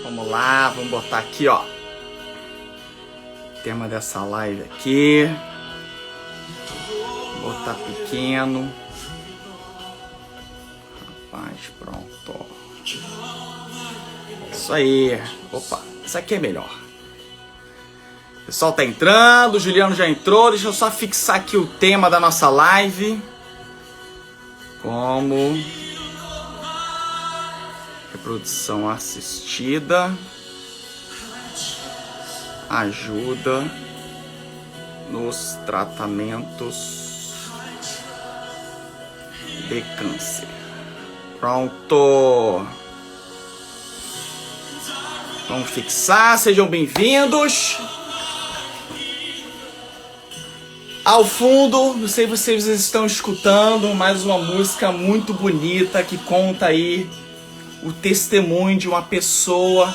Vamos lá, vamos botar aqui, ó. Tema dessa live aqui. Vou botar pequeno. Rapaz, pronto. Isso aí. Opa, isso aqui é melhor. O pessoal tá entrando, o Juliano já entrou. Deixa eu só fixar aqui o tema da nossa live. Como reprodução assistida ajuda nos tratamentos de câncer. Pronto. Vamos fixar, sejam bem-vindos. Ao fundo, não sei se vocês estão escutando, mais uma música muito bonita que conta aí o testemunho de uma pessoa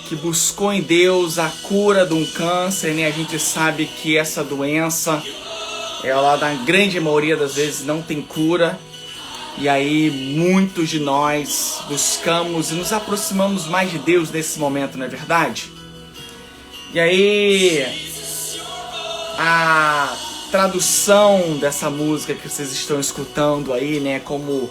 que buscou em Deus a cura de um câncer, né? A gente sabe que essa doença, ela na grande maioria das vezes não tem cura. E aí muitos de nós buscamos e nos aproximamos mais de Deus nesse momento, não é verdade? E aí a tradução dessa música que vocês estão escutando aí, né, como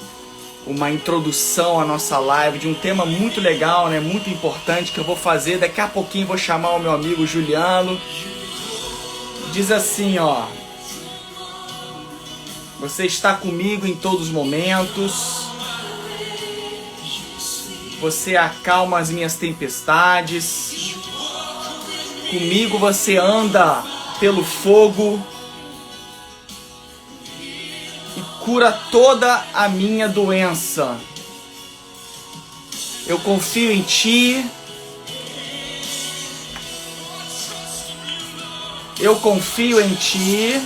uma introdução à nossa live de um tema muito legal, né, muito importante que eu vou fazer. Daqui a pouquinho vou chamar o meu amigo Juliano. Diz assim, ó: você está comigo em todos os momentos. Você acalma as minhas tempestades. Comigo você anda pelo fogo e cura toda a minha doença. Eu confio em ti. Eu confio em ti.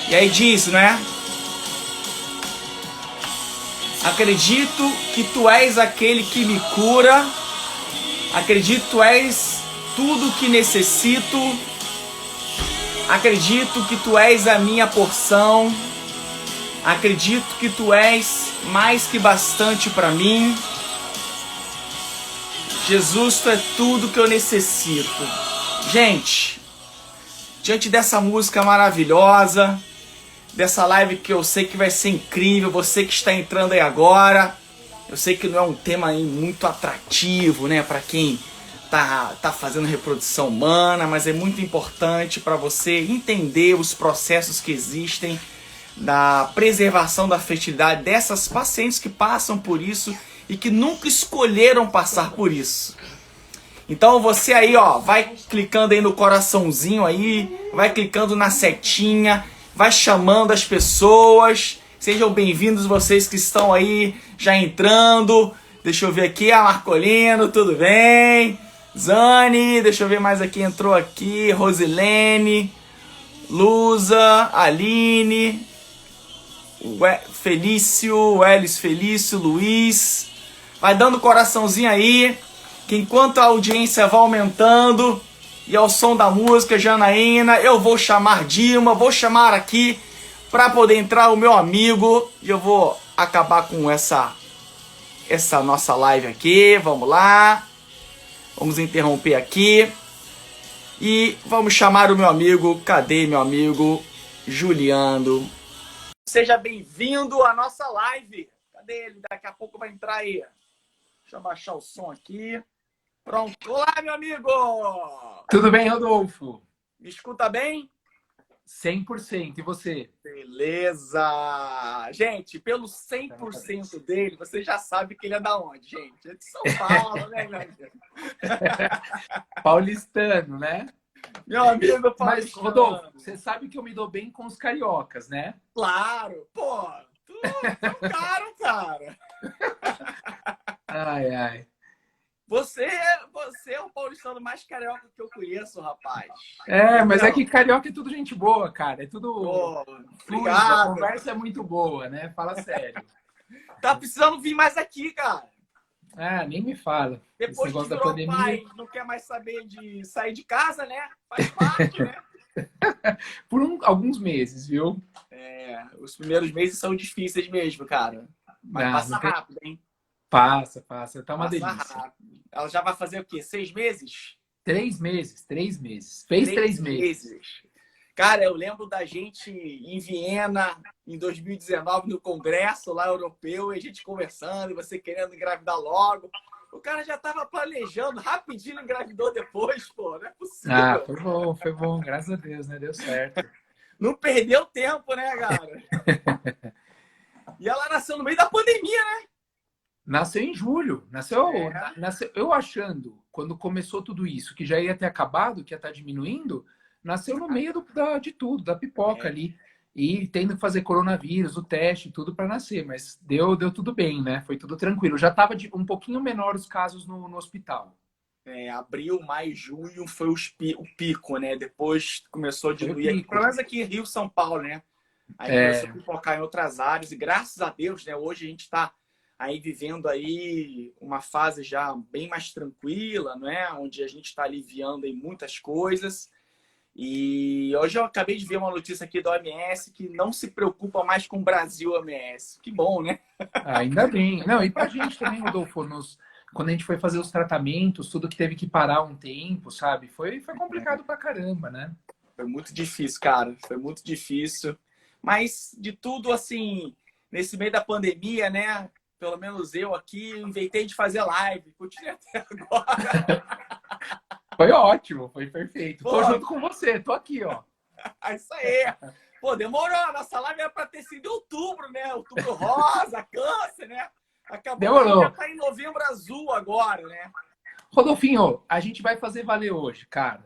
E aí diz, né? Acredito que tu és aquele que me cura. Acredito que tu és tudo o que necessito. Acredito que tu és a minha porção. Acredito que tu és mais que bastante para mim. Jesus, tu é tudo que eu necessito. Gente, diante dessa música maravilhosa, dessa live que eu sei que vai ser incrível, você que está entrando aí agora, eu sei que não é um tema aí muito atrativo, né, para quem tá fazendo reprodução humana, mas é muito importante para você entender os processos que existem da preservação da fertilidade dessas pacientes que passam por isso e que nunca escolheram passar por isso. Então você aí, ó, vai clicando aí no coraçãozinho aí, vai clicando na setinha, vai chamando as pessoas. Sejam bem-vindos vocês que estão aí já entrando. Deixa eu ver aqui, a Marcolino, tudo bem? Zani, deixa eu ver mais aqui, entrou aqui, Rosilene, Lusa, Aline, Felício, Welles Felício, Luiz. Vai dando coraçãozinho aí, que enquanto a audiência vai aumentando e ao som da música, Janaína, eu vou chamar Dilma, vou chamar aqui para poder entrar o meu amigo e eu vou acabar com essa nossa live aqui. Vamos lá. Vamos interromper aqui e vamos chamar o meu amigo. Cadê meu amigo Juliano? Seja bem-vindo à nossa live. Cadê ele? Daqui a pouco vai entrar aí. Deixa eu baixar o som aqui. Pronto. Olá, meu amigo! Tudo bem, Rodolfo? Me escuta bem? 100%. E você? Beleza! Gente, pelo 100% dele, você já sabe que ele é da onde, gente? É de São Paulo, né, meu amigo? Paulistano, né? Meu amigo paulistano. Mas, Rodolfo, você sabe que eu me dou bem com os cariocas, né? Claro! Pô, tu é um cara! Ai, ai. Você é o paulistano mais carioca que eu conheço, rapaz. É, mas é que carioca é tudo gente boa, cara. É tudo fluido. A Obrigado. conversa é muito boa, né? Fala sério. Tá precisando vir mais aqui, cara. Ah, nem me fala. Depois Esse que negócio da virou pandemia. pai, não quer mais saber de sair de casa, né? Faz parte, né? Por alguns meses, viu? É, os primeiros meses são difíceis mesmo, cara. Mas passa rápido, hein? Passa, passa. Tá uma Passa delícia. rápido. Ela já vai fazer o quê? 6 meses? 3 meses, 3 meses. Fez Três 3 meses. meses. Cara, eu lembro da gente em Viena, em 2019, no congresso lá europeu, e a gente conversando, e você querendo engravidar logo. O cara já tava planejando, rapidinho engravidou depois, pô, não é Ah, possível. foi bom, graças a Deus, né? Deu certo. Não perdeu tempo, né, cara? E ela nasceu no meio da pandemia, né? Nasceu em julho. É, Nasceu, eu achando, quando começou tudo isso, que já ia ter acabado, que ia estar diminuindo, nasceu no meio de tudo, da pipoca é. ali. E tendo que fazer coronavírus, o teste, tudo para nascer. Mas deu tudo bem, né? Foi tudo tranquilo. Já estava um pouquinho menor os casos no hospital. Abril, maio, junho foi o pico, né? Depois começou a Foi o diluir aqui, pico. pelo menos aqui em Rio, São Paulo, né? Aí começou a É, pipocar em outras áreas e graças a Deus, né? Hoje a gente está aí vivendo aí uma fase já bem mais tranquila, né? Onde a gente está aliviando em muitas coisas. E hoje eu acabei de ver uma notícia aqui da OMS que não se preocupa mais com o Brasil OMS. Que bom, né? ainda bem. Não, e pra gente também, Rodolfo, quando a gente foi fazer os tratamentos, tudo que teve que parar um tempo, sabe? Foi complicado pra caramba, né? Foi muito difícil, cara. Foi muito difícil. Mas de tudo, assim, nesse meio da pandemia, né? Pelo menos eu aqui inventei de fazer live. Continuei até agora. Foi ótimo, foi perfeito. Pô, Tô junto com você, tô aqui, ó. é isso aí. Pô, demorou. A nossa live era para ter sido em outubro, né? Outubro rosa, câncer, né? Acabou que a gente já Demorou. tá em novembro azul agora, né? Rodolfinho, a gente vai fazer valer hoje, cara.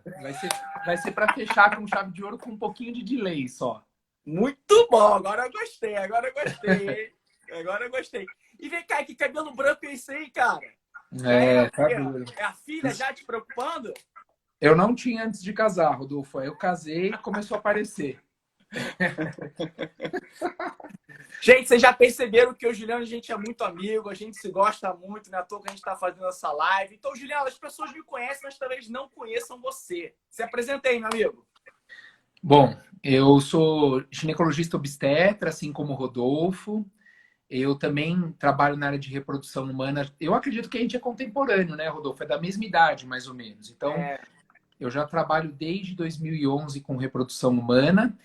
Vai ser para fechar com chave de ouro com um pouquinho de delay só. Muito bom. Agora eu gostei. Agora eu gostei, hein? Agora eu gostei. E vem cá, que cabelo branco é isso aí, cara? Já é o Tá quê? duro. É a filha já te preocupando? Eu não tinha antes de casar, Rodolfo. Aí eu casei e começou a aparecer. Gente, vocês já perceberam que o Juliano a gente é muito amigo, a gente se gosta muito, né? À toa que a gente está fazendo essa live. Então, Juliano, as pessoas me conhecem, mas talvez não conheçam você. Se apresenta aí, meu amigo. Bom, eu sou ginecologista obstetra, assim como o Rodolfo. Eu também trabalho na área de reprodução humana. Eu acredito que a gente é contemporâneo, né, Rodolfo? É da mesma idade, mais ou menos. Então, É, eu já trabalho desde 2011 com reprodução humana.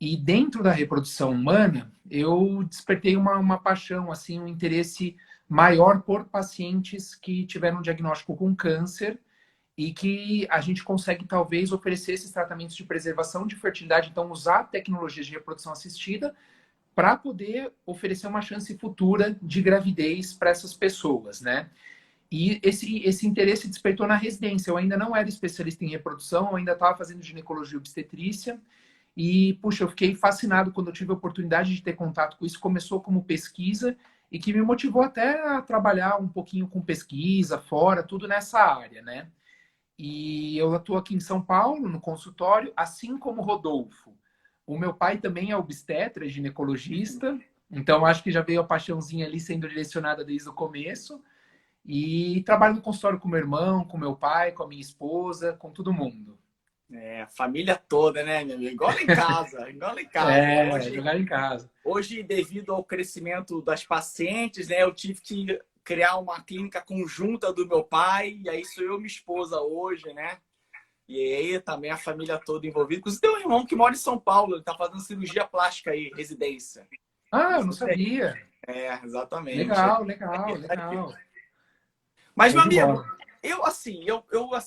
E dentro da reprodução humana, eu despertei uma paixão, assim, um interesse maior por pacientes que tiveram um diagnóstico com câncer e que a gente consegue, talvez, oferecer esses tratamentos de preservação de fertilidade, então usar tecnologias de reprodução assistida para poder oferecer uma chance futura de gravidez para essas pessoas, né? E esse interesse despertou na residência. Eu ainda não era especialista em reprodução, eu ainda estava fazendo ginecologia e obstetrícia. E, puxa, eu fiquei fascinado quando eu tive a oportunidade de ter contato com isso. Começou como pesquisa e que me motivou até a trabalhar um pouquinho com pesquisa, fora, tudo nessa área, né? E eu atuo aqui em São Paulo, no consultório, assim como o Rodolfo. O meu pai também é obstetra, é ginecologista, então acho que já veio a paixãozinha ali sendo direcionada desde o começo. E trabalho no consultório com meu irmão, com meu pai, com a minha esposa, com todo mundo. família toda, né, meu amigo? Igual lá em casa, igual lá em casa. É, jogar em casa. Hoje, devido ao crescimento das pacientes, né, eu tive que criar uma clínica conjunta do meu pai, e aí sou eu e minha esposa hoje, né? E aí também a família toda envolvida. Inclusive tem um irmão que mora em São Paulo, ele tá fazendo cirurgia plástica aí, residência. Ah, eu não Isso tem. sabia. Exatamente. Legal, legal, legal. Mas, Show meu de amigo, bola.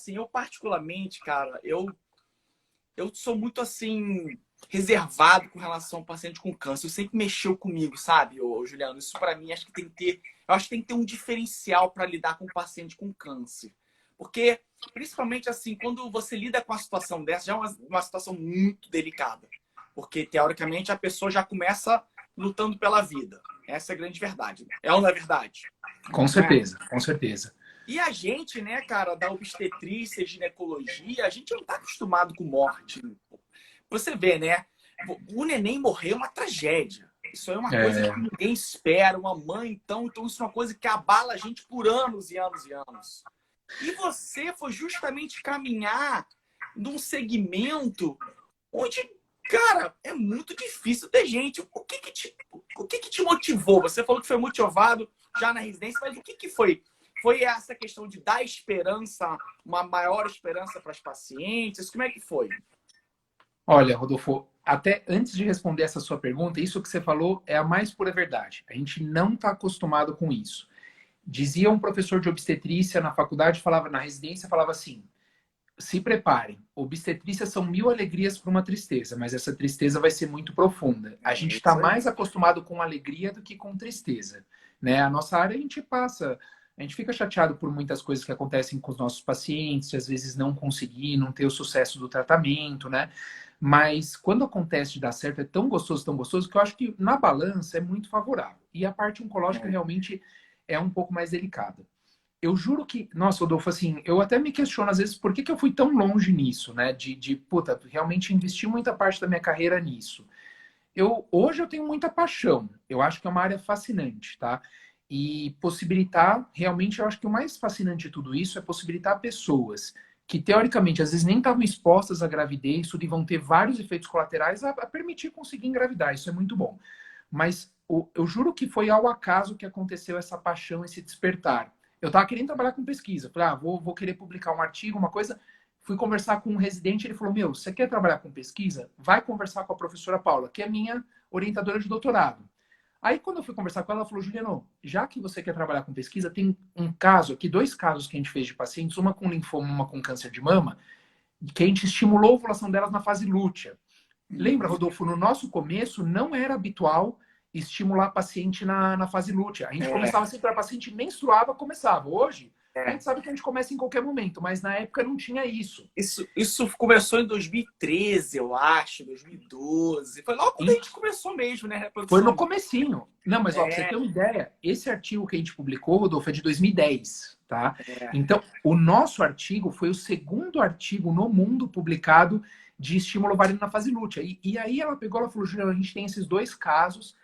eu particularmente, cara, eu sou muito assim reservado com relação ao paciente com câncer. Eu sempre mexeu comigo, sabe, Juliano? Isso para mim acho que tem que ter, eu acho que tem que ter um diferencial para lidar com o paciente com câncer. Porque principalmente assim, quando você lida com uma situação dessa, já é uma situação muito delicada. Porque teoricamente a pessoa já começa lutando pela vida. Essa é a grande verdade. É ou não é verdade? Com Não é? certeza, com certeza. E a gente, né, cara, da obstetrícia e ginecologia, a gente não tá acostumado com morte. Você vê, né? O neném morrer é uma tragédia. Isso é uma coisa É, que ninguém espera. Uma mãe, então isso é uma coisa que abala a gente por anos e anos e anos. E você foi justamente caminhar num segmento onde Cara, é muito difícil ter gente. O que que te motivou? Você falou que foi motivado já na residência, mas o que que foi? Foi essa questão de dar esperança, uma maior esperança para as pacientes? Como é que foi? Olha, Rodolfo, até antes de responder essa sua pergunta, isso que você falou é a mais pura verdade. A gente não está acostumado com isso. Dizia um professor de obstetrícia na faculdade, falava na residência, falava assim: se preparem, obstetrícia são 1000 alegrias para uma tristeza, mas essa tristeza vai ser muito profunda. A É gente está isso aí. mais acostumado com alegria do que com tristeza, né? A nossa área a gente fica chateado por muitas coisas que acontecem com os nossos pacientes, às vezes não conseguir, não ter o sucesso do tratamento, né? Mas quando acontece de dar certo, é tão gostoso, que eu acho que na balança é muito favorável. E a parte oncológica É. realmente é um pouco mais delicada. Eu juro que, nossa, Rodolfo, assim, eu até me questiono às vezes por que que eu fui tão longe nisso, né? Puta, realmente investi muita parte da minha carreira nisso. Hoje eu tenho muita paixão. Eu acho que é uma área fascinante, tá? E possibilitar, realmente, eu acho que o mais fascinante de tudo isso é possibilitar pessoas que, teoricamente, às vezes nem estavam expostas à gravidez, tudo, e vão ter vários efeitos colaterais a permitir conseguir engravidar. Isso é muito bom. Mas eu juro que foi ao acaso que aconteceu essa paixão, esse despertar. Eu estava querendo trabalhar com pesquisa. Falei, vou querer publicar um artigo, uma coisa. Fui conversar com um residente, ele falou, meu, você quer trabalhar com pesquisa? Vai conversar com a professora Paula, que é minha orientadora de doutorado. Aí, quando eu fui conversar com ela, ela falou, Juliano, já que você quer trabalhar com pesquisa, tem um caso aqui, 2 casos que a gente fez de pacientes, uma com linfoma, uma com câncer de mama, que a gente estimulou a ovulação delas na fase lútea. Lembra, Rodolfo, no nosso começo não era habitual estimular a paciente na fase lútea. A gente É, começava sempre, a paciente menstruava, começava. Hoje, a é. gente sabe que a gente começa em qualquer momento, mas na época não tinha isso. Isso começou em 2013, eu acho, 2012. Foi logo quando a E gente começou mesmo, né? foi no Reprodução. comecinho. Não, mas ó, pra você É, ter uma ideia, esse artigo que a gente publicou, Rodolfo, é de 2010, tá? é. Então, o nosso artigo foi o segundo artigo no mundo publicado de estímulo ovário na fase lútea. E aí ela pegou, ela falou, Juliana, a gente tem esses 2 casos.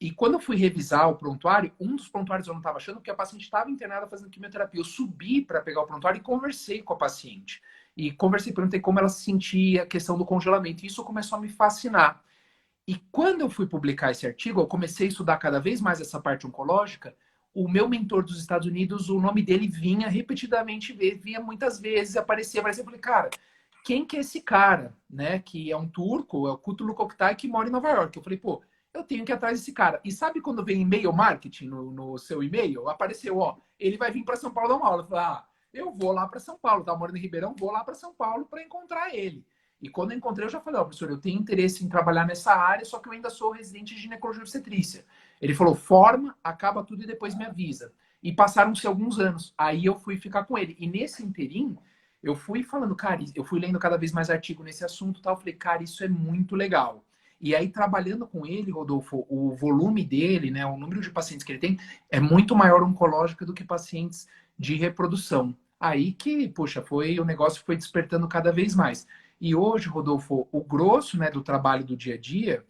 E quando eu fui revisar o prontuário, um dos prontuários eu não estava achando, porque a paciente estava internada fazendo quimioterapia. Eu subi para pegar o prontuário e conversei com a paciente. E conversei, perguntei como ela se sentia, a questão do congelamento. E isso começou a me fascinar. E quando eu fui publicar esse artigo, eu comecei a estudar cada vez mais essa parte oncológica. O meu mentor dos Estados Unidos, o nome dele vinha repetidamente, vinha muitas vezes, aparecia. Eu falei, cara, quem que é esse cara, né? Que é um turco, é o Kutlu Oktay, que mora em Nova York. Eu falei, pô, eu tenho que ir atrás desse cara. E sabe quando vem e-mail marketing no seu e-mail? Apareceu, ó, ele vai vir para São Paulo dar uma aula. Eu falei, eu vou lá para São Paulo, tá morando em Ribeirão, vou lá para São Paulo para encontrar ele. E quando eu encontrei, eu já falei, ó, professor, eu tenho interesse em trabalhar nessa área, só que eu ainda sou residente de ginecologia e obstetrícia. Ele falou, forma, acaba tudo e depois me avisa. E passaram-se alguns anos. Aí eu fui ficar com ele. E nesse interim, eu fui falando, cara, eu fui lendo cada vez mais artigo nesse assunto e tal. Eu falei, cara, isso é muito legal. E aí, trabalhando com ele, Rodolfo, o volume dele, né, o número de pacientes que ele tem, é muito maior oncológica do que pacientes de reprodução. Aí que, poxa, o negócio foi despertando cada vez mais. E hoje, Rodolfo, o grosso, né, do trabalho do dia a dia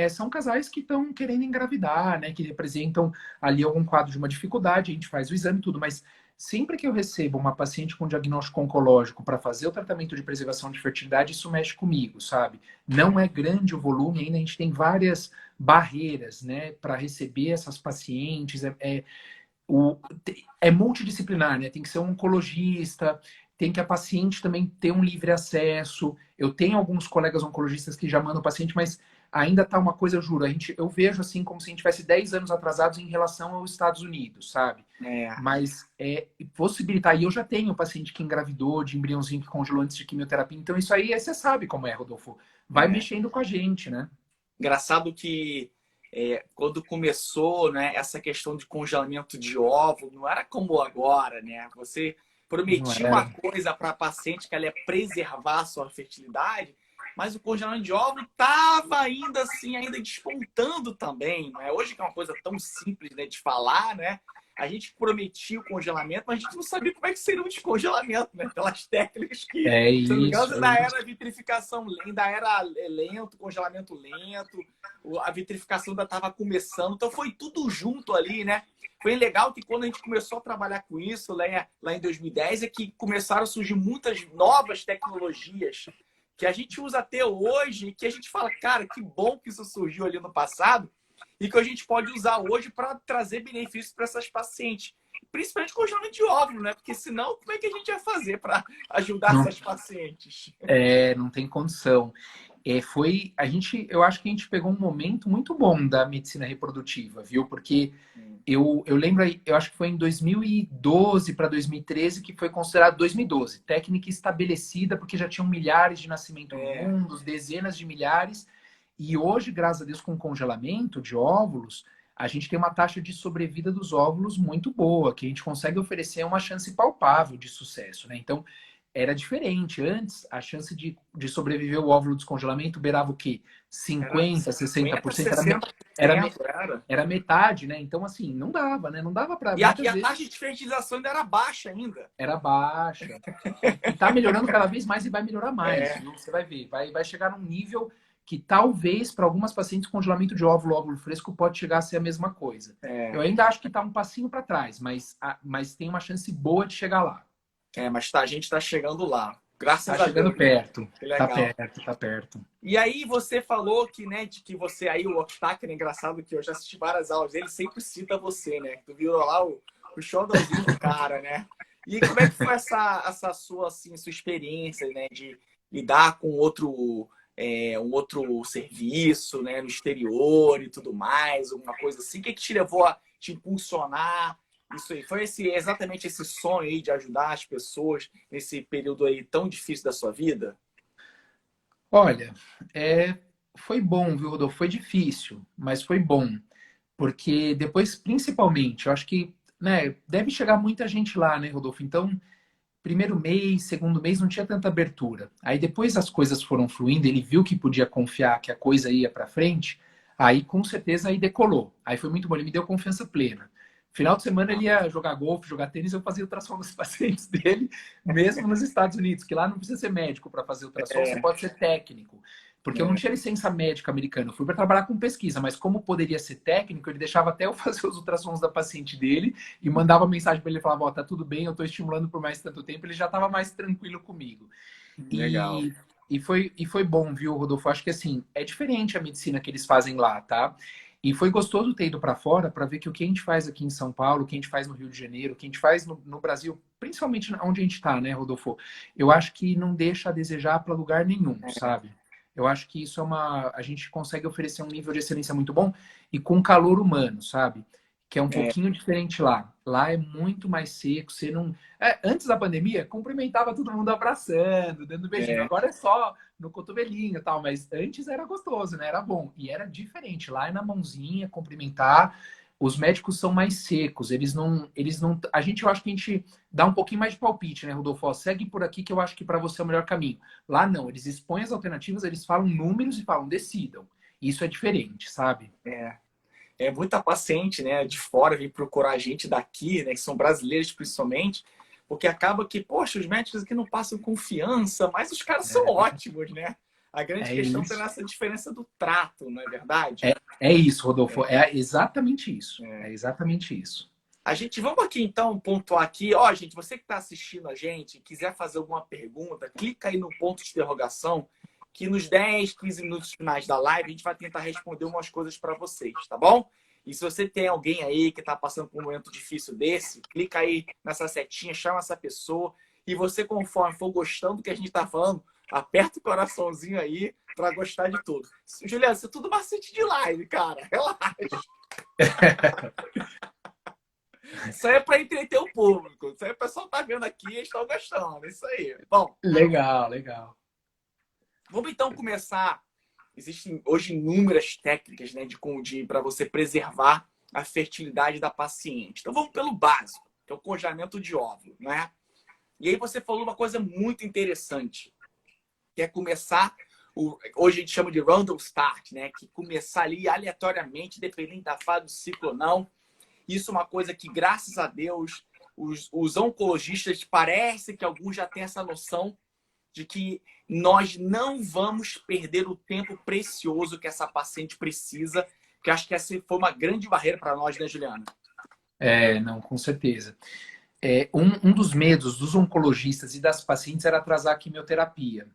são casais que estão querendo engravidar, né, que representam ali algum quadro de uma dificuldade, a gente faz o exame e tudo, mas sempre que eu recebo uma paciente com diagnóstico oncológico para fazer o tratamento de preservação de fertilidade, isso mexe comigo, sabe? Não é grande o volume, ainda a gente tem várias barreiras, né, para receber essas pacientes. O, é multidisciplinar, né? Tem que ser um oncologista, tem que a paciente também ter um livre acesso. Eu tenho alguns colegas oncologistas que já mandam o paciente, mas ainda tá uma coisa, eu juro, eu vejo assim como se a gente tivesse 10 anos atrasados em relação aos Estados Unidos, sabe? É, Mas possibilitar, e eu já tenho paciente que engravidou de embriãozinho que congelou antes de quimioterapia, então isso aí você sabe como é, Rodolfo. Vai é. mexendo com a gente, né? Engraçado que quando começou, né, essa questão de congelamento de óvulo, não era como agora, né? Você Não prometia uma era. coisa para a paciente que ela ia preservar a sua fertilidade, mas o congelamento de óvulo estava ainda assim, ainda despontando também, né? Hoje que é uma coisa tão simples, né, de falar, né? A gente prometia o congelamento, mas a gente não sabia como é que seria o descongelamento, né? Pelas técnicas que, É se não me isso, engano, é ainda isso. era vitrificação, ainda era lento, congelamento lento, a vitrificação ainda estava começando, então foi tudo junto ali, né? Foi legal que quando a gente começou a trabalhar com isso lá em 2010 é que começaram a surgir muitas novas tecnologias que a gente usa até hoje e que a gente fala, cara, que bom que isso surgiu ali no passado e que a gente pode usar hoje para trazer benefícios para essas pacientes. Principalmente congelamento de óvulo, né? Porque senão, como é que a gente vai fazer para ajudar Não, essas pacientes? não tem condição. Eu acho que a gente pegou um momento muito bom da medicina reprodutiva, viu? Porque eu lembro, eu acho que foi em 2012 para 2013 que foi considerado 2012, técnica estabelecida, porque já tinham milhares de nascimentos no mundo, dezenas de milhares. E hoje, graças a Deus, com o congelamento de óvulos, a gente tem uma taxa de sobrevida dos óvulos muito boa, que a gente consegue oferecer uma chance palpável de sucesso, né? Então, era diferente. Antes, a chance de sobreviver o óvulo do descongelamento beirava o quê? Era 50, 50, 60%. 60%. Era metade, né? Então, assim, não dava, né? Não dava para E a muitas vezes. taxa de fertilização ainda era baixa ainda. Era baixa. E tá melhorando cada vez mais e vai melhorar mais. É. Viu? Você vai ver. Vai chegar num nível que talvez, para algumas pacientes, congelamento de óvulo fresco pode chegar a ser a mesma coisa. Eu ainda acho que tá um passinho para trás, mas tem uma chance boa de chegar lá. Mas a gente está chegando lá. Graças a Deus. Tá chegando perto. Que legal. Tá perto. E aí você falou que, né, de que você aí, o Octaker, é engraçado que eu já assisti várias aulas, ele sempre cita você, né? Tu virou lá o xodózinho do cara, né? E como é que foi essa sua, assim, sua experiência, né, de lidar com um outro serviço, né, no exterior e tudo mais, alguma coisa assim? O que te levou a te impulsionar? Isso aí, foi exatamente esse sonho aí de ajudar as pessoas nesse período aí tão difícil da sua vida? Olha, foi bom, viu, Rodolfo? Foi difícil, mas foi bom. Porque depois, principalmente, eu acho que, né, deve chegar muita gente lá, né, Rodolfo? Então, primeiro mês, segundo mês, não tinha tanta abertura. Aí depois as coisas foram fluindo, ele viu que podia confiar que a coisa ia para frente, aí com certeza aí decolou. Aí foi muito bom, ele me deu confiança plena. Final de semana ele ia jogar golfe, jogar tênis, eu fazia ultrassom nos pacientes dele, mesmo nos Estados Unidos, que lá não precisa ser médico para fazer ultrassom, você pode ser técnico. Porque eu não tinha licença médica americana, eu fui para trabalhar com pesquisa, mas como poderia ser técnico, ele deixava até eu fazer os ultrassons da paciente dele e mandava mensagem para ele e falava, ó, tá tudo bem, eu tô estimulando por mais tanto tempo, ele já estava mais tranquilo comigo. Legal. E foi bom, viu, Rodolfo? Acho que assim, é diferente a medicina que eles fazem lá, tá? E foi gostoso ter ido para fora para ver que o que a gente faz aqui em São Paulo, o que a gente faz no Rio de Janeiro, o que a gente faz no Brasil, principalmente onde a gente está, né, Rodolfo? Eu acho que não deixa a desejar para lugar nenhum, sabe? Eu acho que isso a gente consegue oferecer um nível de excelência muito bom e com calor humano, sabe? Que é um pouquinho diferente lá. Lá é muito mais seco, você não... antes da pandemia, cumprimentava todo mundo abraçando, dando beijinho. Agora é só no cotovelinho e tal, mas antes era gostoso, né? Era bom. E era diferente. Lá é na mãozinha, cumprimentar. Os médicos são mais secos, eles não... eu acho que a gente dá um pouquinho mais de palpite, né, Rodolfo? Ó, segue por aqui que eu acho que para você é o melhor caminho. Lá não, eles expõem as alternativas, eles falam números e falam, decidam. Isso é diferente, sabe? Muita paciente, né, de fora vem procurar a gente daqui, né, que são brasileiros principalmente, porque acaba que, poxa, os médicos aqui não passam confiança, mas os caras são ótimos, né? A grande questão está nessa diferença do trato, não é verdade? É isso, Rodolfo. É exatamente isso. É exatamente isso. Vamos aqui então pontuar aqui. Ó, gente, você que está assistindo a gente, quiser fazer alguma pergunta, clica aí no ponto de interrogação, que nos 10, 15 minutos finais da live a gente vai tentar responder umas coisas para vocês, tá bom? E se você tem alguém aí que está passando por um momento difícil desse, clica aí nessa setinha, chama essa pessoa e você, conforme for gostando do que a gente está falando, aperta o coraçãozinho aí para gostar de tudo. Juliano, isso é tudo macete de live, cara. Relaxa. Isso aí é para entreter o público. Isso aí o pessoal tá vendo aqui e estão gostando. Isso aí. Bom. Legal. Vamos então começar. Existem hoje inúmeras técnicas, né, para você preservar a fertilidade da paciente. Então vamos pelo básico, que é o congelamento de óvulo, né? E aí você falou uma coisa muito interessante, que é começar, hoje a gente chama de random start, né? Que começar ali aleatoriamente, dependendo da fase do ciclo ou não. Isso é uma coisa que, graças a Deus, os oncologistas, parece que alguns já têm essa noção de que nós não vamos perder o tempo precioso que essa paciente precisa, que acho que essa foi uma grande barreira para nós, né, Juliana? Não, com certeza. Um dos medos dos oncologistas e das pacientes era atrasar a quimioterapia.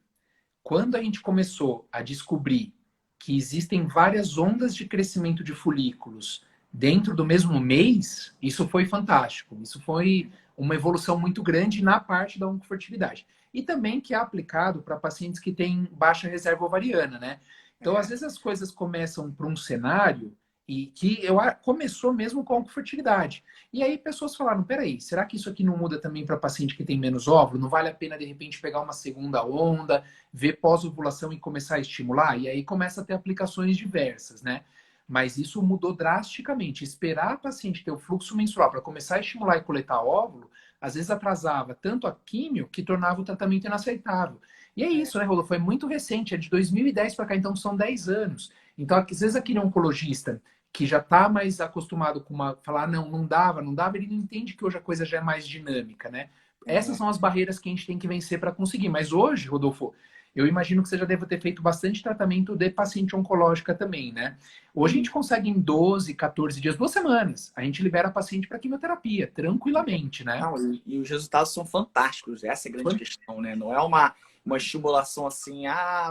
quando a gente começou a descobrir que existem várias ondas de crescimento de folículos dentro do mesmo mês, isso foi fantástico. Isso foi uma evolução muito grande na parte da oncofertilidade. E também que é aplicado para pacientes que têm baixa reserva ovariana, né? Então, às vezes as coisas começam para um cenário e que começou mesmo com a oncofertilidade. E aí pessoas falaram, peraí, será que isso aqui não muda também para paciente que tem menos óvulo? Não vale a pena, de repente, pegar uma segunda onda, ver pós-ovulação e começar a estimular? E aí começa a ter aplicações diversas, né? Mas isso mudou drasticamente. Esperar a paciente ter o fluxo menstrual para começar a estimular e coletar óvulo, às vezes atrasava tanto a químio que tornava o tratamento inaceitável. E é isso, né, Rodolfo? Foi muito recente, é de 2010 para cá, então são 10 anos. Então, às vezes aquele oncologista que já está mais acostumado com falar, não, não dava, ele não entende que hoje a coisa já é mais dinâmica, né? Essas são as barreiras que a gente tem que vencer para conseguir. Mas hoje, Rodolfo, eu imagino que você já deva ter feito bastante tratamento de paciente oncológica também, né? Hoje a gente consegue em 12, 14 dias, 2 semanas, a gente libera a paciente para quimioterapia, tranquilamente, né? Não, e os resultados são fantásticos, essa é a grande questão, né? Não é uma estimulação assim,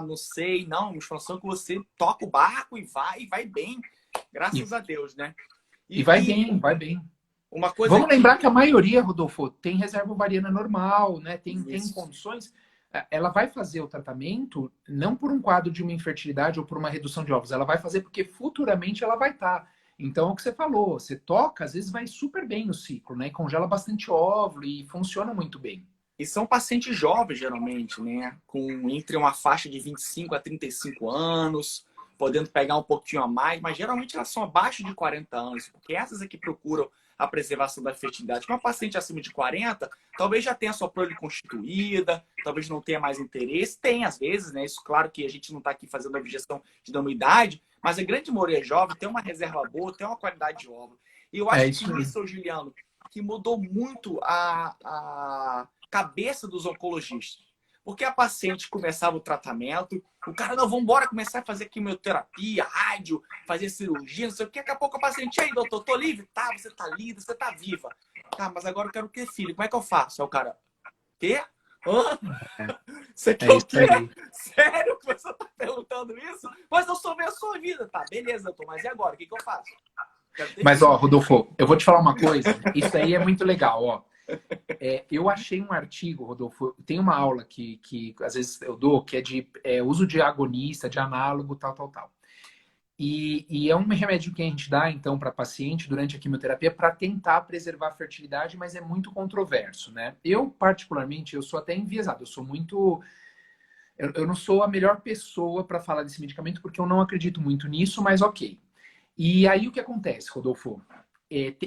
não sei, não, uma estimulação que você toca o barco e vai bem, graças a Deus, né? E vai bem, vai bem. Uma coisa Vamos lembrar que a maioria, Rodolfo, tem reserva ovariana normal, né? Tem condições. Ela vai fazer o tratamento não por um quadro de uma infertilidade ou por uma redução de óvulos, ela vai fazer porque futuramente ela vai estar. Então, é o que você falou, você toca, às vezes vai super bem o ciclo, né? Congela bastante óvulo e funciona muito bem. E são pacientes jovens, geralmente, né? Com entre uma faixa de 25 a 35 anos, podendo pegar um pouquinho a mais, mas geralmente elas são abaixo de 40 anos, porque essas é que procuram a preservação da fertilidade. Uma paciente acima de 40, talvez já tenha sua prole constituída, talvez não tenha mais interesse. Tem, às vezes, né? Isso, claro que a gente não está aqui fazendo a objeção de anuidade, mas a grande maioria jovem tem uma reserva boa, tem uma qualidade de óvulo. E eu acho que isso, Juliano, que mudou muito a cabeça dos oncologistas. Porque a paciente começava o tratamento, o cara, não, vamos embora começar a fazer quimioterapia, rádio, fazer cirurgia, não sei o que. Daqui a pouco a paciente, aí, doutor, tô livre? Tá, você tá linda, você tá viva. Tá, mas agora eu quero ter filho, como é que eu faço? Aí o cara, quê? Você quer o quê? Sério que você tá perguntando isso? Mas eu soube a sua vida. Tá, beleza, doutor, mas e agora? O que eu faço? Mas, ó, Rodolfo, eu vou te falar uma coisa. Isso aí é muito legal, ó. Eu achei um artigo, Rodolfo, tem uma aula que às vezes eu dou, que é de uso de agonista, de análogo, tal. E é um remédio que a gente dá, então, para paciente durante a quimioterapia para tentar preservar a fertilidade, mas é muito controverso, né? Eu, particularmente, eu sou até enviesado, eu sou muito... Eu não sou a melhor pessoa para falar desse medicamento, porque eu não acredito muito nisso, mas ok. E aí o que acontece, Rodolfo?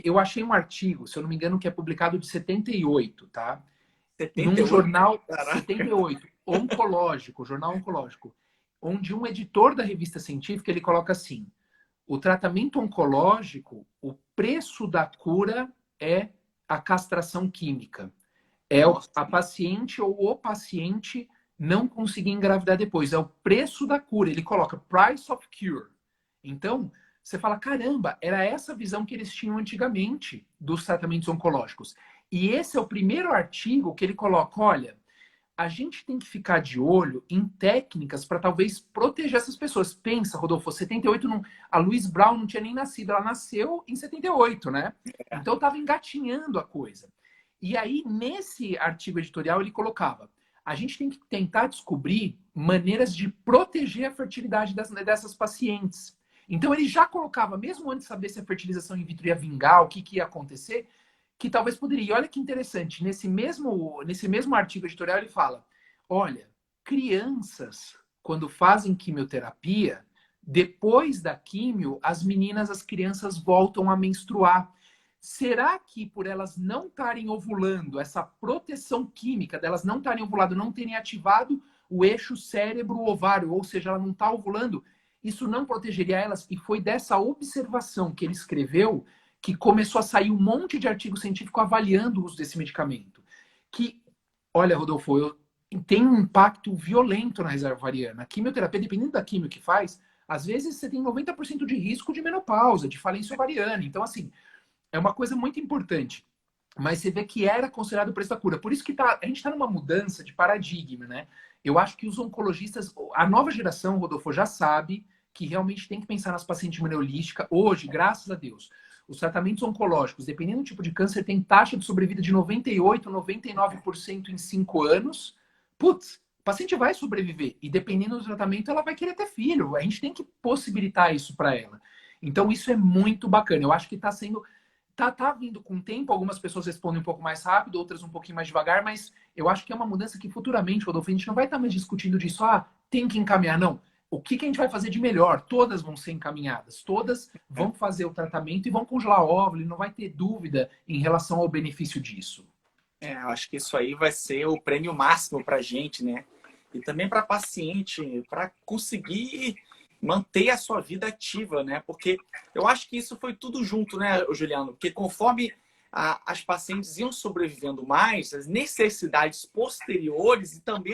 Eu achei um artigo, se eu não me engano, que é publicado de 78, tá? 78? Num jornal, Caraca. 78, oncológico, jornal oncológico, onde um editor da revista científica, ele coloca assim, o tratamento oncológico, o preço da cura é a castração química. É a paciente ou o paciente não conseguir engravidar depois. É o preço da cura. Ele coloca price of cure. Então, você fala, caramba, era essa visão que eles tinham antigamente dos tratamentos oncológicos. E esse é o primeiro artigo que ele coloca, olha, a gente tem que ficar de olho em técnicas para talvez proteger essas pessoas. Pensa, Rodolfo, 78, a Louise Brown não tinha nem nascido, ela nasceu em 78, né? Então estava engatinhando a coisa. E aí, nesse artigo editorial, ele colocava, a gente tem que tentar descobrir maneiras de proteger a fertilidade dessas pacientes. Então ele já colocava, mesmo antes de saber se a fertilização in vitro ia vingar, o que ia acontecer, que talvez poderia. E olha que interessante, nesse mesmo artigo editorial ele fala, olha, crianças, quando fazem quimioterapia, depois da químio, as crianças voltam a menstruar. Será que por elas não estarem ovulando, essa proteção química delas não estarem ovulando, não terem ativado o eixo cérebro-ovário, ou seja, ela não está ovulando, isso não protegeria elas? E foi dessa observação que ele escreveu que começou a sair um monte de artigo científico avaliando o uso desse medicamento. Que, olha, Rodolfo, tem um impacto violento na reserva ovariana. A quimioterapia, dependendo da quimio que faz, às vezes você tem 90% de risco de menopausa, de falência ovariana. Então, assim, é uma coisa muito importante. mas você vê que era considerado o preço da cura. Por isso que a gente está numa mudança de paradigma, né? Eu acho que os oncologistas, a nova geração, Rodolfo, já sabe que realmente tem que pensar nas pacientes de maneira holística. Hoje, graças a Deus, os tratamentos oncológicos, dependendo do tipo de câncer, tem taxa de sobrevida de 98, 99% em 5 anos. Putz, o paciente vai sobreviver. E dependendo do tratamento, ela vai querer ter filho. A gente tem que possibilitar isso para ela. Então, isso é muito bacana. Eu acho que está sendo tá vindo com o tempo, algumas pessoas respondem um pouco mais rápido, outras um pouquinho mais devagar, mas eu acho que é uma mudança que futuramente, Rodolfo, a gente não vai estar mais discutindo disso, tem que encaminhar, não. O que a gente vai fazer de melhor? Todas vão ser encaminhadas, todas vão fazer o tratamento e vão congelar óvulo, e não vai ter dúvida em relação ao benefício disso. Eu acho que isso aí vai ser o prêmio máximo para a gente, né? E também para paciente, para conseguir manter a sua vida ativa, né? Porque eu acho que isso foi tudo junto, né, Juliano? Porque conforme as pacientes iam sobrevivendo mais, as necessidades posteriores e também